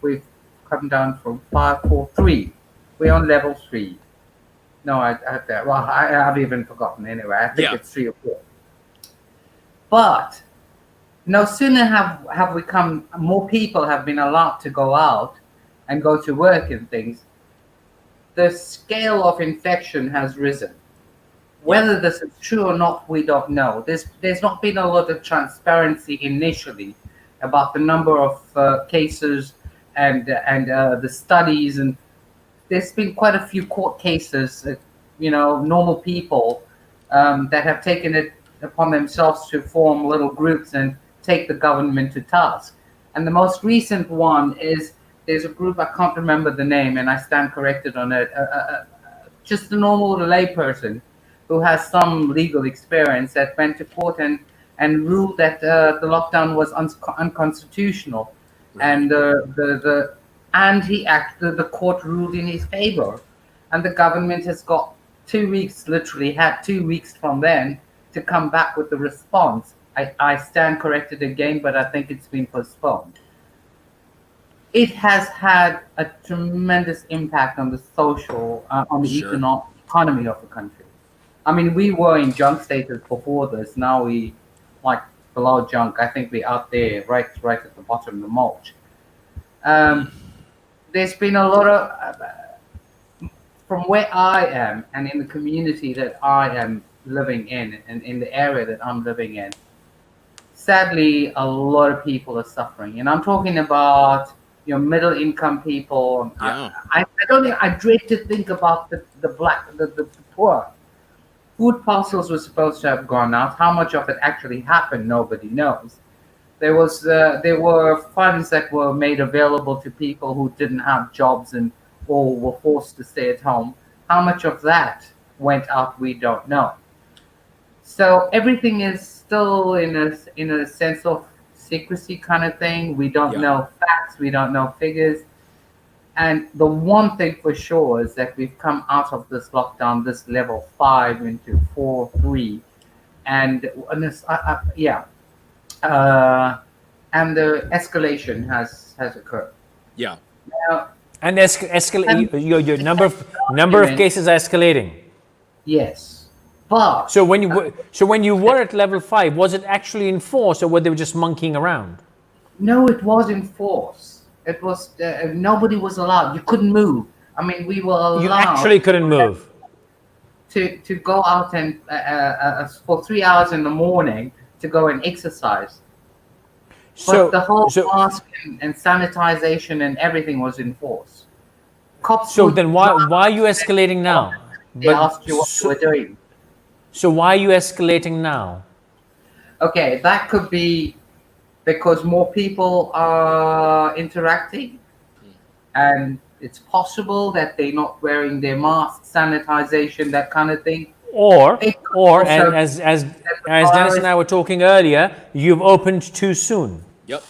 We've come down from 543. We're on level 3. No, I've even forgotten anyway. I think it's 3 or 4. But no sooner have we come, more people have been allowed to go out and go to work and things. The scale of infection has risen. Whether this is true or not, we don't know. There's not been a lot of transparency initially about the number of cases and the studies, and there's been quite a few court cases. Normal people that have taken it upon themselves to form little groups and take the government to task. And the most recent one is there's a group, I can't remember the name, and I stand corrected on it. Just a normal layperson who has some legal experience that went to court and ruled that the lockdown was unconstitutional, and the court ruled in his favor, and the government has got 2 weeks, literally had 2 weeks from then to come back with the response. I stand corrected again, but I think it's been postponed. It has had a tremendous impact on the social, on the economy of the country. I mean, we were in junk status before this. Now we, like, below junk. I think we're out there, right at the bottom of the mulch. There's been a lot of, from where I am and in the community that I am living in, and in the area that I'm living in, sadly, a lot of people are suffering. And I'm talking about middle income people. Yeah. I dread to think about the poor. Food parcels were supposed to have gone out. How much of it actually happened, nobody knows. There were funds that were made available to people who didn't have jobs or were forced to stay at home. How much of that went out, we don't know. So everything is still in a sense of secrecy kind of thing. We don't know facts. We don't know figures. And the one thing for sure is that we've come out of this lockdown, this level 5 into 4, 3, and this, and the escalation has occurred. Yeah. Now, And your number of cases are escalating. yes, but So when you were at level 5, was it actually enforced, or were they just monkeying around? no, it was enforced. It was nobody was allowed. You couldn't move. I mean, we were allowed. You actually couldn't move. To go out and for 3 hours in the morning to go and exercise. But the whole mask and sanitization and everything was enforced. Cops. So then why are you escalating now? They asked you what you were doing. So why are you escalating now? Okay, that could be because more people are interacting, and it's possible that they're not wearing their masks, sanitization, that kind of thing. Or and as Dennis and I were talking earlier, you've opened too soon. Yep.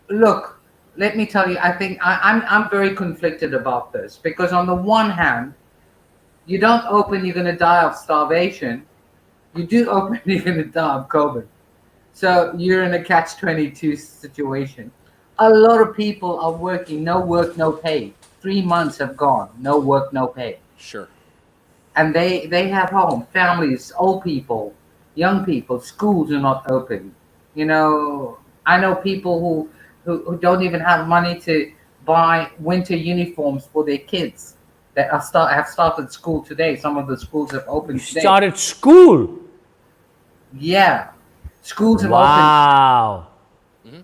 Look, let me tell you, I think I'm very conflicted about this, because on the one hand, you don't open, you're going to die of starvation. You do open, you're going to die of COVID. So you're in a catch-22 situation. A lot of people are working, no work, no pay. 3 months have gone, no work, no pay. Sure. And they have home, families, old people, young people, schools are not open. You know, I know people who don't even have money to buy winter uniforms for their kids that have started school today. Some of the schools have opened today. Started school. Yeah, schools have opened. Wow.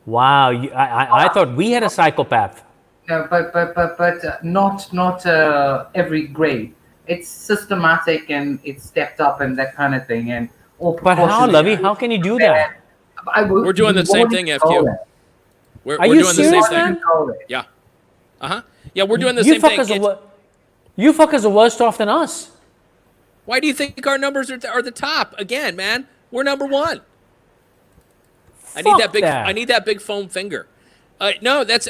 Wow. I thought we had a psychopath. No, but not every grade. It's systematic and it's stepped up and that kind of thing. And all But how, proportionally. Lovey? How can you do that? We're doing the same thing, FQ. We're Are you doing the serious, same thing. man? Yeah. Yeah, we're doing the You same thing. fuckers you fuckers are worse off than us. Why do you think our numbers are the top? Again, man, we're number one. I need that big foam finger. No, that's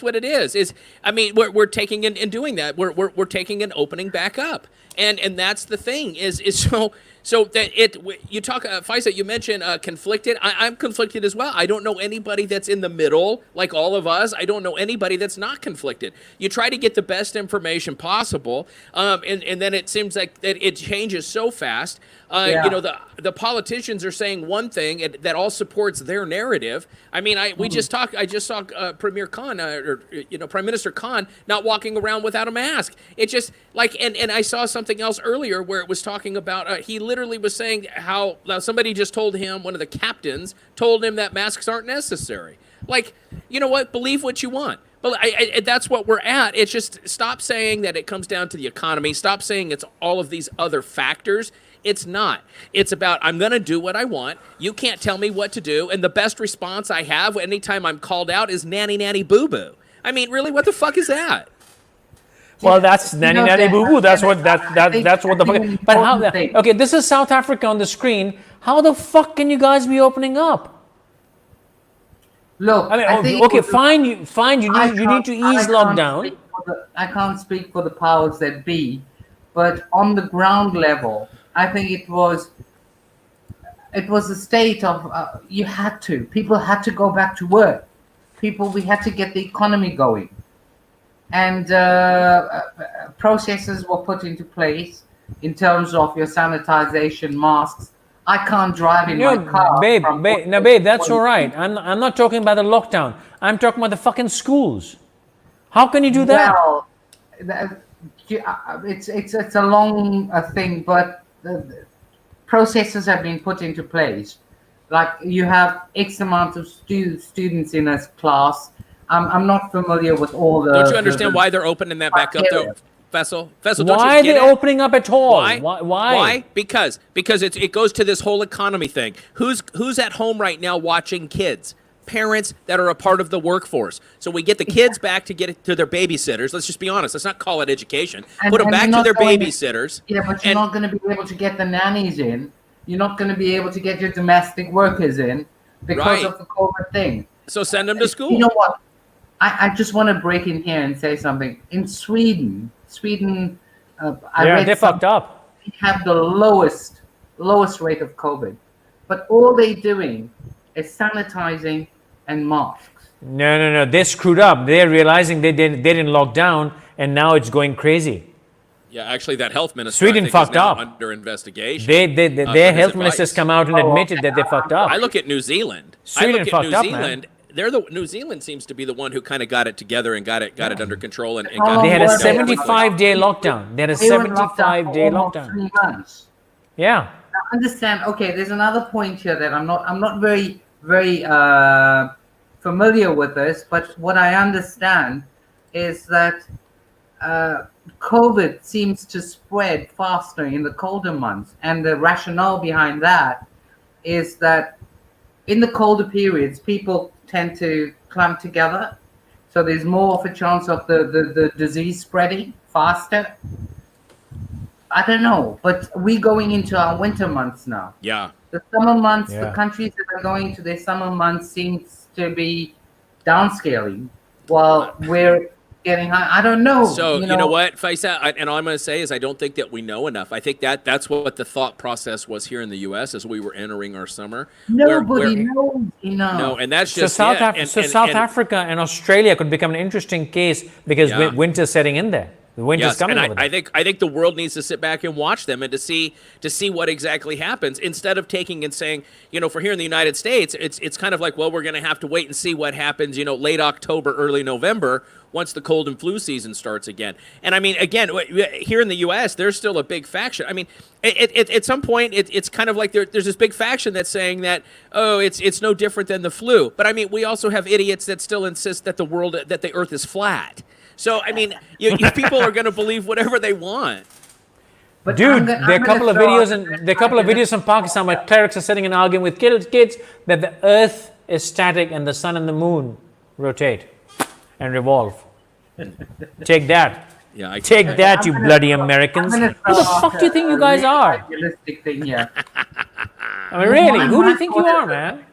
what it is. I mean, we're taking and doing that. We're taking and opening back up, and that's the thing is so that you talk Faiza, you mentioned conflicted. I'm conflicted as well. I don't know anybody that's in the middle like all of us. I don't know anybody that's not conflicted. You try to get the best information possible, and then it seems like that it changes so fast. You know, the politicians are saying one thing that all supports their narrative. I mean, I just saw Premier Khan or Prime Minister Khan not walking around without a mask. It just like and I saw something else earlier where it was talking about he literally was saying how somebody just told him, one of the captains told him that masks aren't necessary. Like, you know what? Believe what you want. But that's what we're at. It's just stop saying that it comes down to the economy. Stop saying it's all of these other factors. It's not. It's about I'm going to do what I want. You can't tell me what to do. And the best response I have anytime I'm called out is nanny, nanny, boo-boo. I mean, really, what the fuck is that? Well, that's nanny nanny boo boo. That's what the fuck. But how? Okay, this is South Africa on the screen. How the fuck can you guys be opening up? Look, I mean, okay, fine. You need to ease lockdown. I can't speak for the powers that be, but on the ground level, I think it was a state of people had to go back to work. We had to get the economy going. And processes were put into place in terms of your sanitization, masks. I can't drive in my car. Babe, that's all right. I'm not talking about the lockdown. I'm talking about the fucking schools. How can you do that? Well, it's a long thing, but the processes have been put into place. Like you have X amount of students in a class. I'm not familiar with all the. Don't you understand why they're opening that back up, though, Fessel? Fessel, don't why you are get they it? opening up at all? Why? Why? Because it goes to this whole economy thing. Who's at home right now watching kids? Parents that are a part of the workforce. So we get the kids back to get it to their babysitters. Let's just be honest. Let's not call it education. Put them back to their babysitters. But you're not going to be able to get the nannies in. You're not going to be able to get your domestic workers in because of the COVID thing. So send them to school. You know what? I just want to break in here and say something. In Sweden, they fucked up. They have the lowest rate of COVID, but all they're doing is sanitizing and masks. No. They screwed up. They're realizing they didn't lock down, and now it's going crazy. Yeah, actually, that health minister Sweden fucked up. Under investigation. Their health ministers come out and admitted that they fucked up. I look at New Zealand. Sweden fucked up, man. New Zealand seems to be the one who kind of got it together and got it under control and They got had a 75-day lockdown. They had a 75-day lockdown. 3 months. Yeah. Now understand. Okay, there's another point here that I'm not very familiar with this, but what I understand is that COVID seems to spread faster in the colder months, and the rationale behind that is that in the colder periods, people tend to clump together, so there's more of a chance of the disease spreading faster. I don't know, but we're going into our winter months now. Yeah. The summer months, the countries that are going to their summer months seems to be downscaling, while we're getting high. I don't know. So you know what, Faisal, and all I'm going to say is I don't think that we know enough. I think that's what the thought process was here in the U.S. as we were entering our summer. Nobody knows enough. No, and that's just South Africa and Australia could become an interesting case because winter's setting in there. The winter's Yes, coming and over there. I think the world needs to sit back and watch them and to see what exactly happens instead of taking and saying, for here in the United States, it's kind of like, well, we're going to have to wait and see what happens, late October, early November, once the cold and flu season starts again. And I mean, again, here in the U.S., there's still a big faction. I mean, at some point, it's kind of like there's this big faction that's saying that, oh, it's no different than the flu. But I mean, we also have idiots that still insist that the Earth is flat. So I mean, you people are going to believe whatever they want. But Dude, there are a couple of videos from Pakistan where clerics are sitting and arguing with kids that the Earth is static and the sun and the moon rotate and revolve. Take that. Yeah, Take that, you bloody Americans. Who the fuck do you think you guys are? Realistic thing here. I mean, really, who do you think you are, man?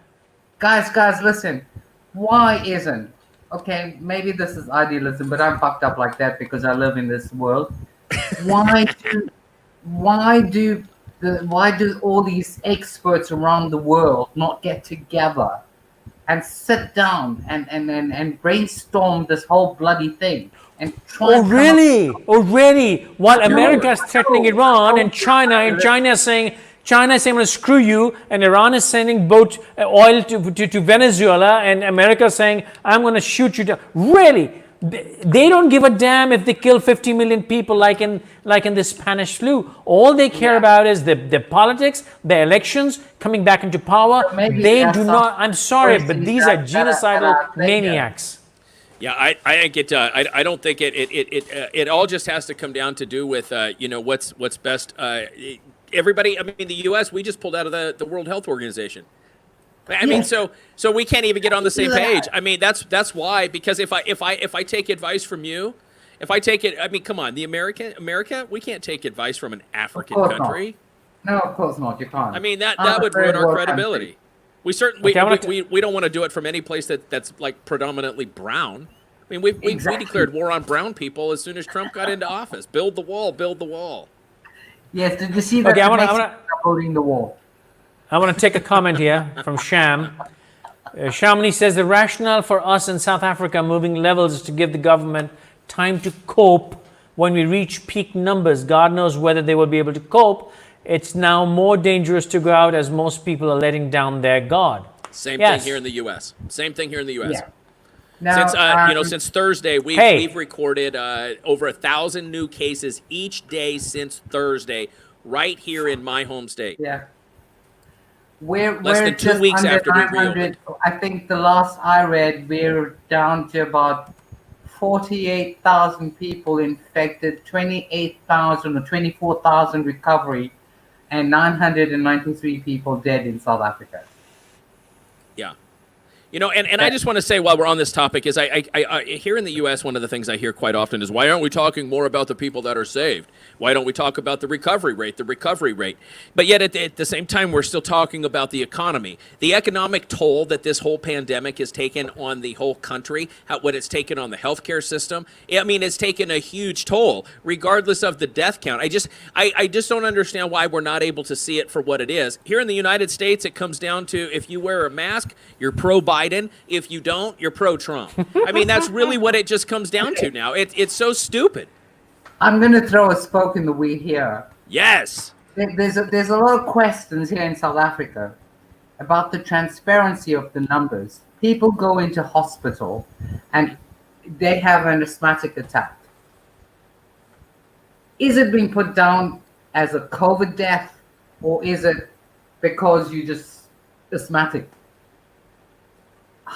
Guys, listen. Why isn't? Okay, maybe this is idealism, but I'm fucked up like that because I live in this world. Why do all these experts around the world not get together and sit down and brainstorm this whole bloody thing and try? Oh, really? While America is threatening Iran and China is saying, I'm going to screw you, and Iran is sending oil to Venezuela, and America is saying, I'm going to shoot you down. Really? They don't give a damn if they kill 50 million people like in the Spanish flu. All they care about is the politics, the elections, coming back into power. They do not. I'm sorry, but these are genocidal maniacs. Yeah, I think it. I don't think it all just has to come down to do with what's best. Everybody. I mean, the U.S. We just pulled out of the World Health Organization. I mean, so we can't even get on the same page. I mean, that's why, because if I take advice from you, I mean, come on, America, we can't take advice from an African country. No, of course not. You can't. I mean, that would ruin our credibility. Country. We certainly we don't want to do it from any place that's like predominantly brown. I mean, we declared war on brown people as soon as Trump got into office. Build the wall. Yes, did you see that? Okay, I want building the wall. I want to take a comment here from Sham. Shamini says the rationale for us in South Africa moving levels is to give the government time to cope when we reach peak numbers. God knows whether they will be able to cope. It's now more dangerous to go out as most people are letting down their guard. Same thing here in the U.S. Yeah. Now, since Thursday, we've recorded over 1,000 new cases each day since Thursday, right here in my home state. Yeah. We're less than 2 weeks after we reopened. I think the last I read, we're down to about 48,000 people infected, 28,000 or 24,000 recovery, and 993 people dead in South Africa. Yeah. And I just want to say while we're on this topic is I here in the U.S., one of the things I hear quite often is, why aren't we talking more about the people that are saved? Why don't we talk about the recovery rate? But yet at the same time, we're still talking about the economy. The economic toll that this whole pandemic has taken on the whole country, what it's taken on the healthcare system. I mean, it's taken a huge toll, regardless of the death count. I just don't understand why we're not able to see it for what it is. Here in the United States, it comes down to, if you wear a mask, you're pro-Biden. If you don't, you're pro-Trump. I mean, that's really what it just comes down to now. It's so stupid. I'm going to throw a spoke in the wheel here. Yes. There's a lot of questions here in South Africa about the transparency of the numbers. People go into hospital and they have an asthmatic attack. Is it being put down as a COVID death, or is it because you just asthmatic?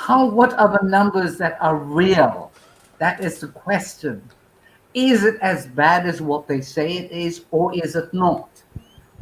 What are the numbers that are real? That is the question. Is it as bad as what they say it is, or is it not?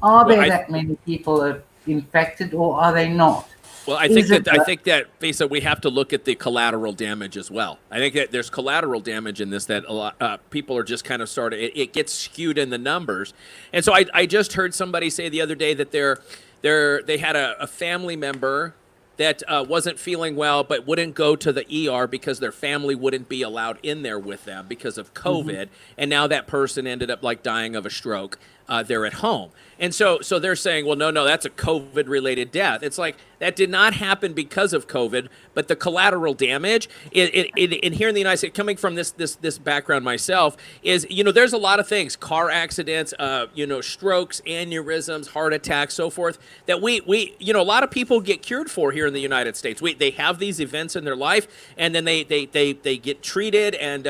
Are there that many people are infected, or are they not? Well, I think that Lisa, we have to look at the collateral damage as well. I think that there's collateral damage in this, that a lot people are just kind of it gets skewed in the numbers. And so I just heard somebody say the other day that they had a family member that wasn't feeling well but wouldn't go to the ER because their family wouldn't be allowed in there with them because of COVID. Mm-hmm. And now that person ended up dying of a stroke. They're at home. And so they're saying, well, no, that's a COVID-related death. It's like, That did not happen because of COVID, but the collateral damage in here in the United States, coming from this background myself, is, there's a lot of things, car accidents, strokes, aneurysms, heart attacks, so forth, that we a lot of people get cured for here in the United States. They have these events in their life, and then they get treated, and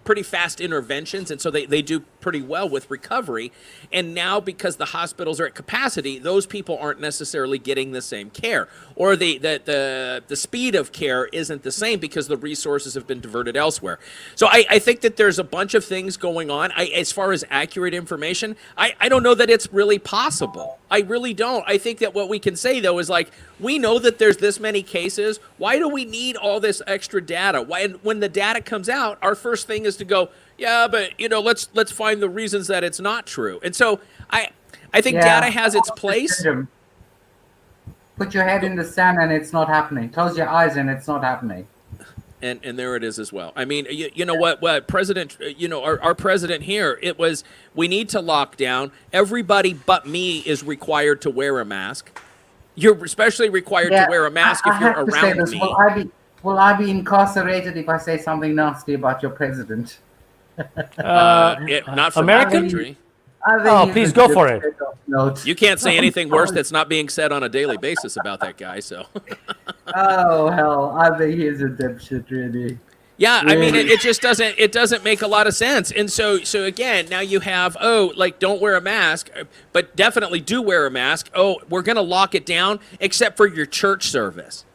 pretty fast interventions, and so they do pretty well with recovery. And now, because the hospitals are at capacity, those people aren't necessarily getting the same care, or the speed of care isn't the same because the resources have been diverted elsewhere. So I think that there's a bunch of things going on. As far as accurate information, I don't know that it's really possible. I really don't. I think that what we can say, though, is like, we know that there's this many cases. Why do we need all this extra data? Why, when the data comes out, our first thing is to go, yeah, but let's find the reasons that it's not true. And so I think data has its place. Put your head in the sand and it's not happening. Close your eyes and it's not happening. And there it is as well. I mean, you know what President, our president here, it was, we need to lock down. Everybody but me is required to wear a mask. You're especially required to wear a mask if you're around me. Will I be incarcerated if I say something nasty about your president? Not from American? my country. Oh, please go for it. You can't say anything worse that's not being said on a daily basis about that guy. So. Oh hell! I think he's a dipshit, really. Yeah, I mean, it just doesn't make a lot of sense. And so again, now you have, don't wear a mask, but definitely do wear a mask. Oh, we're going to lock it down except for your church service.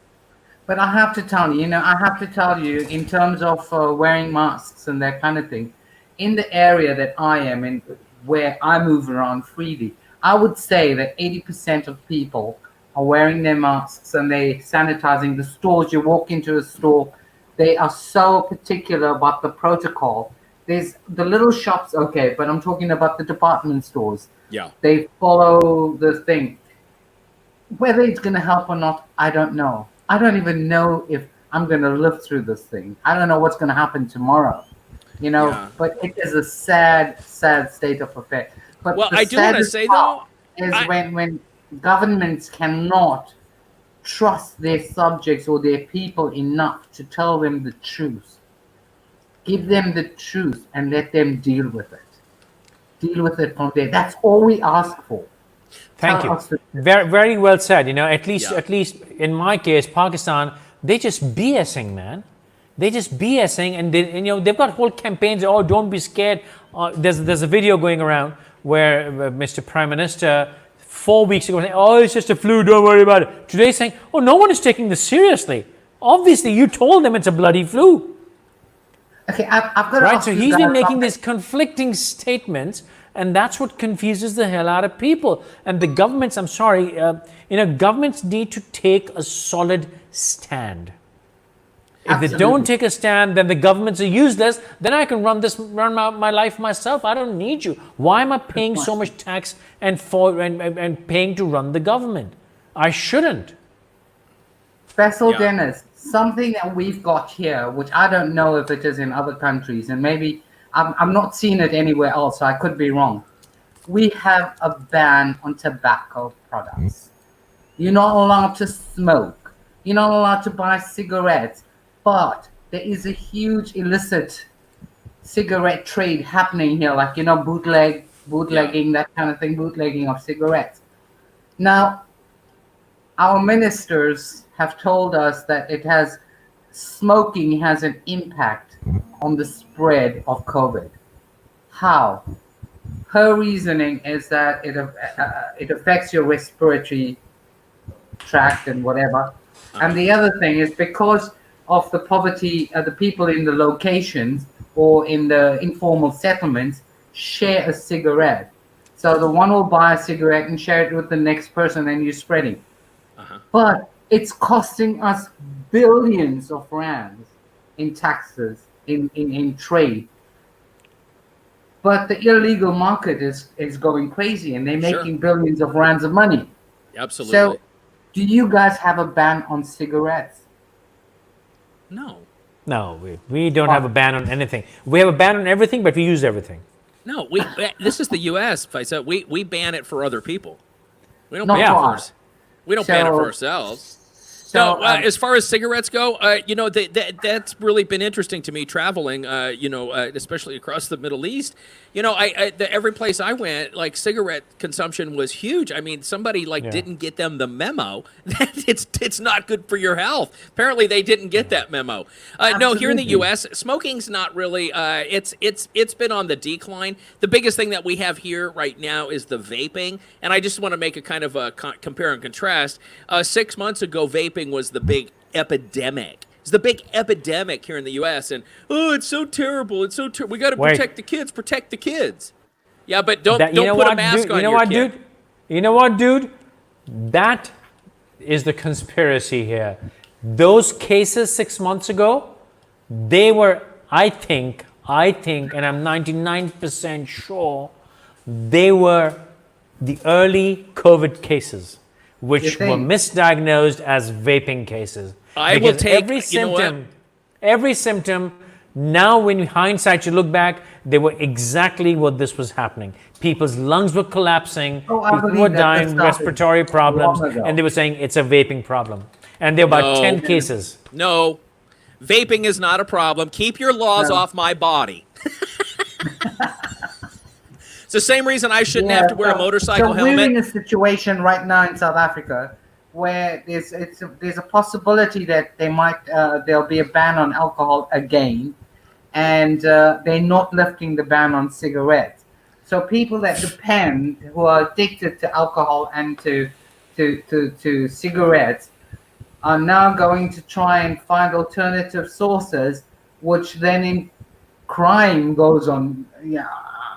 But I have to tell you, in terms of wearing masks and that kind of thing, in the area that I am in, where I move around freely, I would say that 80% of people are wearing their masks and they're sanitizing the stores. You walk into a store, they are so particular about the protocol. There's the little shops, okay, but I'm talking about the department stores. Yeah. They follow the thing. Whether it's going to help or not, I don't know. I don't even know if I'm going to live through this thing. I don't know what's going to happen tomorrow, but it is a sad, sad state of affairs. But I do want to say, though, is when governments cannot trust their subjects or their people enough to tell them the truth. Give them the truth and let them deal with it. Deal with it from there. That's all we ask for. Thank you. Very, very well said. At least in my case, Pakistan, they just BSing, man. They just BSing, and they've got whole campaigns. Oh, don't be scared. There's a video going around where Mr. Prime Minister 4 weeks ago saying, oh, it's just a flu, don't worry about it. Today saying, oh, no one is taking this seriously. Obviously, you told them it's a bloody flu. Okay, I've got to right. ask So you he's been making something. these conflicting statements. And that's what confuses the hell out of people. And the governments, I'm sorry, governments need to take a solid stand. If they don't take a stand, then the governments are useless. Then I can run my life myself. I don't need you. Why am I paying so much tax and paying to run the government? I shouldn't. Dennis, something that we've got here, which I don't know if it is in other countries, and maybe I'm not seeing it anywhere else, so I could be wrong. We have a ban on tobacco products. You're not allowed to smoke. You're not allowed to buy cigarettes. But there is a huge illicit cigarette trade happening here, like, bootlegging, that kind of thing, bootlegging of cigarettes. Now, our ministers have told us that smoking has an impact on the spread of COVID. How? Her reasoning is that it affects your respiratory tract and whatever. And the other thing is because of the poverty, the people in the locations or in the informal settlements share a cigarette. So the one will buy a cigarette and share it with the next person and you're spreading. But it's costing us billions of rands in taxes, in trade. But the illegal market is going crazy and they're making billions of rands of money. Absolutely. So do you guys have a ban on cigarettes? No, we don't have a ban on anything. We have a ban on everything, but we use everything. No, this is the U.S., Faisal. We ban it for other people. We don't Not ban it for for us. We don't ban it for ourselves. So, No, as far as cigarettes go, that's really been interesting to me traveling, especially across the Middle East. Every place I went, like cigarette consumption was huge. I mean, somebody didn't get them the memo that it's not good for your health. Apparently, they didn't get that memo. No, here in the U.S., smoking's not really. It's been on the decline. The biggest thing that we have here right now is the vaping, and I just want to make a kind of a compare and contrast. 6 months ago, vaping was the big epidemic. It's the big epidemic here in the U.S. And it's so terrible. It's so terrible. We got to protect the kids. Protect the kids. Yeah, but don't put a mask on your kid. You know what, dude? That is the conspiracy here. Those cases 6 months ago, they were, I think, and I'm 99% sure, they were the early COVID cases, which were misdiagnosed as vaping cases. I will take every symptom. Now, when in hindsight you look back, they were exactly what this was happening. People's lungs were collapsing, people were dying, respiratory problems, and they were saying it's a vaping problem. And there were about 10 cases. No, vaping is not a problem. Keep your laws off my body. It's the same reason I shouldn't have to wear a motorcycle helmet. We're in a situation right now in South Africa where there's a possibility that there'll be a ban on alcohol again, and they're not lifting the ban on cigarettes. So people that depend, who are addicted to alcohol and to cigarettes, are now going to try and find alternative sources, which then in crime goes on. Yeah.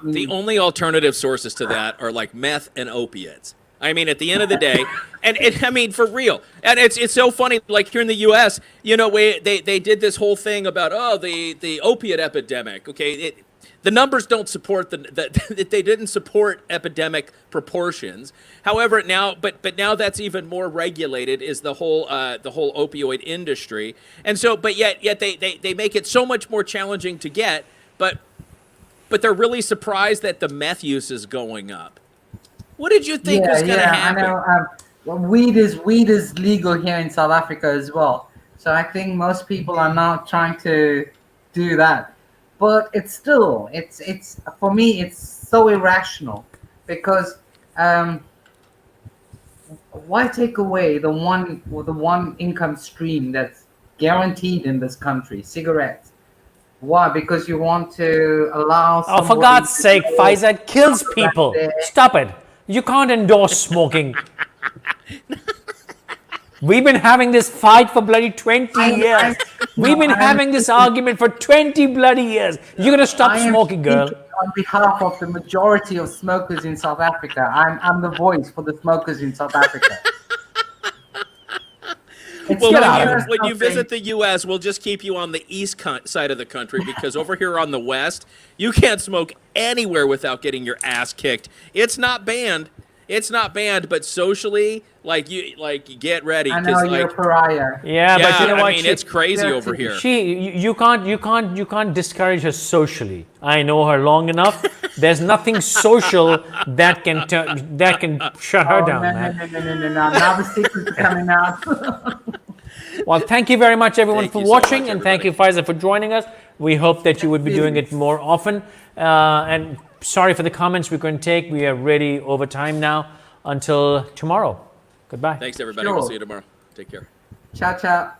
The only alternative sources to that are like meth and opiates. I mean, at the end of the day, I mean, for real. And it's so funny, like here in the U.S., they did this whole thing about, the opiate epidemic. Okay, the numbers don't support they didn't support epidemic proportions. However, now that's even more regulated is the whole opioid industry. And so, but yet they make it so much more challenging to get, but they're really surprised that the meth use is going up. What did you think was going to happen? I know. Weed is legal here in South Africa as well. So I think most people are now trying to do that. But it's for me, it's so irrational because why take away the one income stream that's guaranteed in this country, cigarettes? Why? Because you want to allow. Oh, for God's sake, Pfizer, it kills people. Stop it. You can't endorse smoking. We've been having this fight for bloody 20 years. We've been having this argument for 20 bloody years. You're going to stop smoking, girl. On behalf of the majority of smokers in South Africa, I'm the voice for the smokers in South Africa. Well, when you visit the U.S., we'll just keep you on the east side of the country because over here on the west, you can't smoke anywhere without getting your ass kicked. It's not banned. But socially, you get ready. I know you're a pariah. Yeah, but you know what? I mean, it's crazy over here. You can't discourage her socially. I know her long enough. There's nothing social that can shut her down, man. No. Now the secrets are coming out. Well, thank you very much, everyone, for watching, and thank you, Pfizer, for joining us. We hope that you would be doing it more often. And sorry for the comments we couldn't take. We are really over time now. Until tomorrow. Goodbye. Thanks, everybody. We'll see you tomorrow. Take care. Ciao, ciao.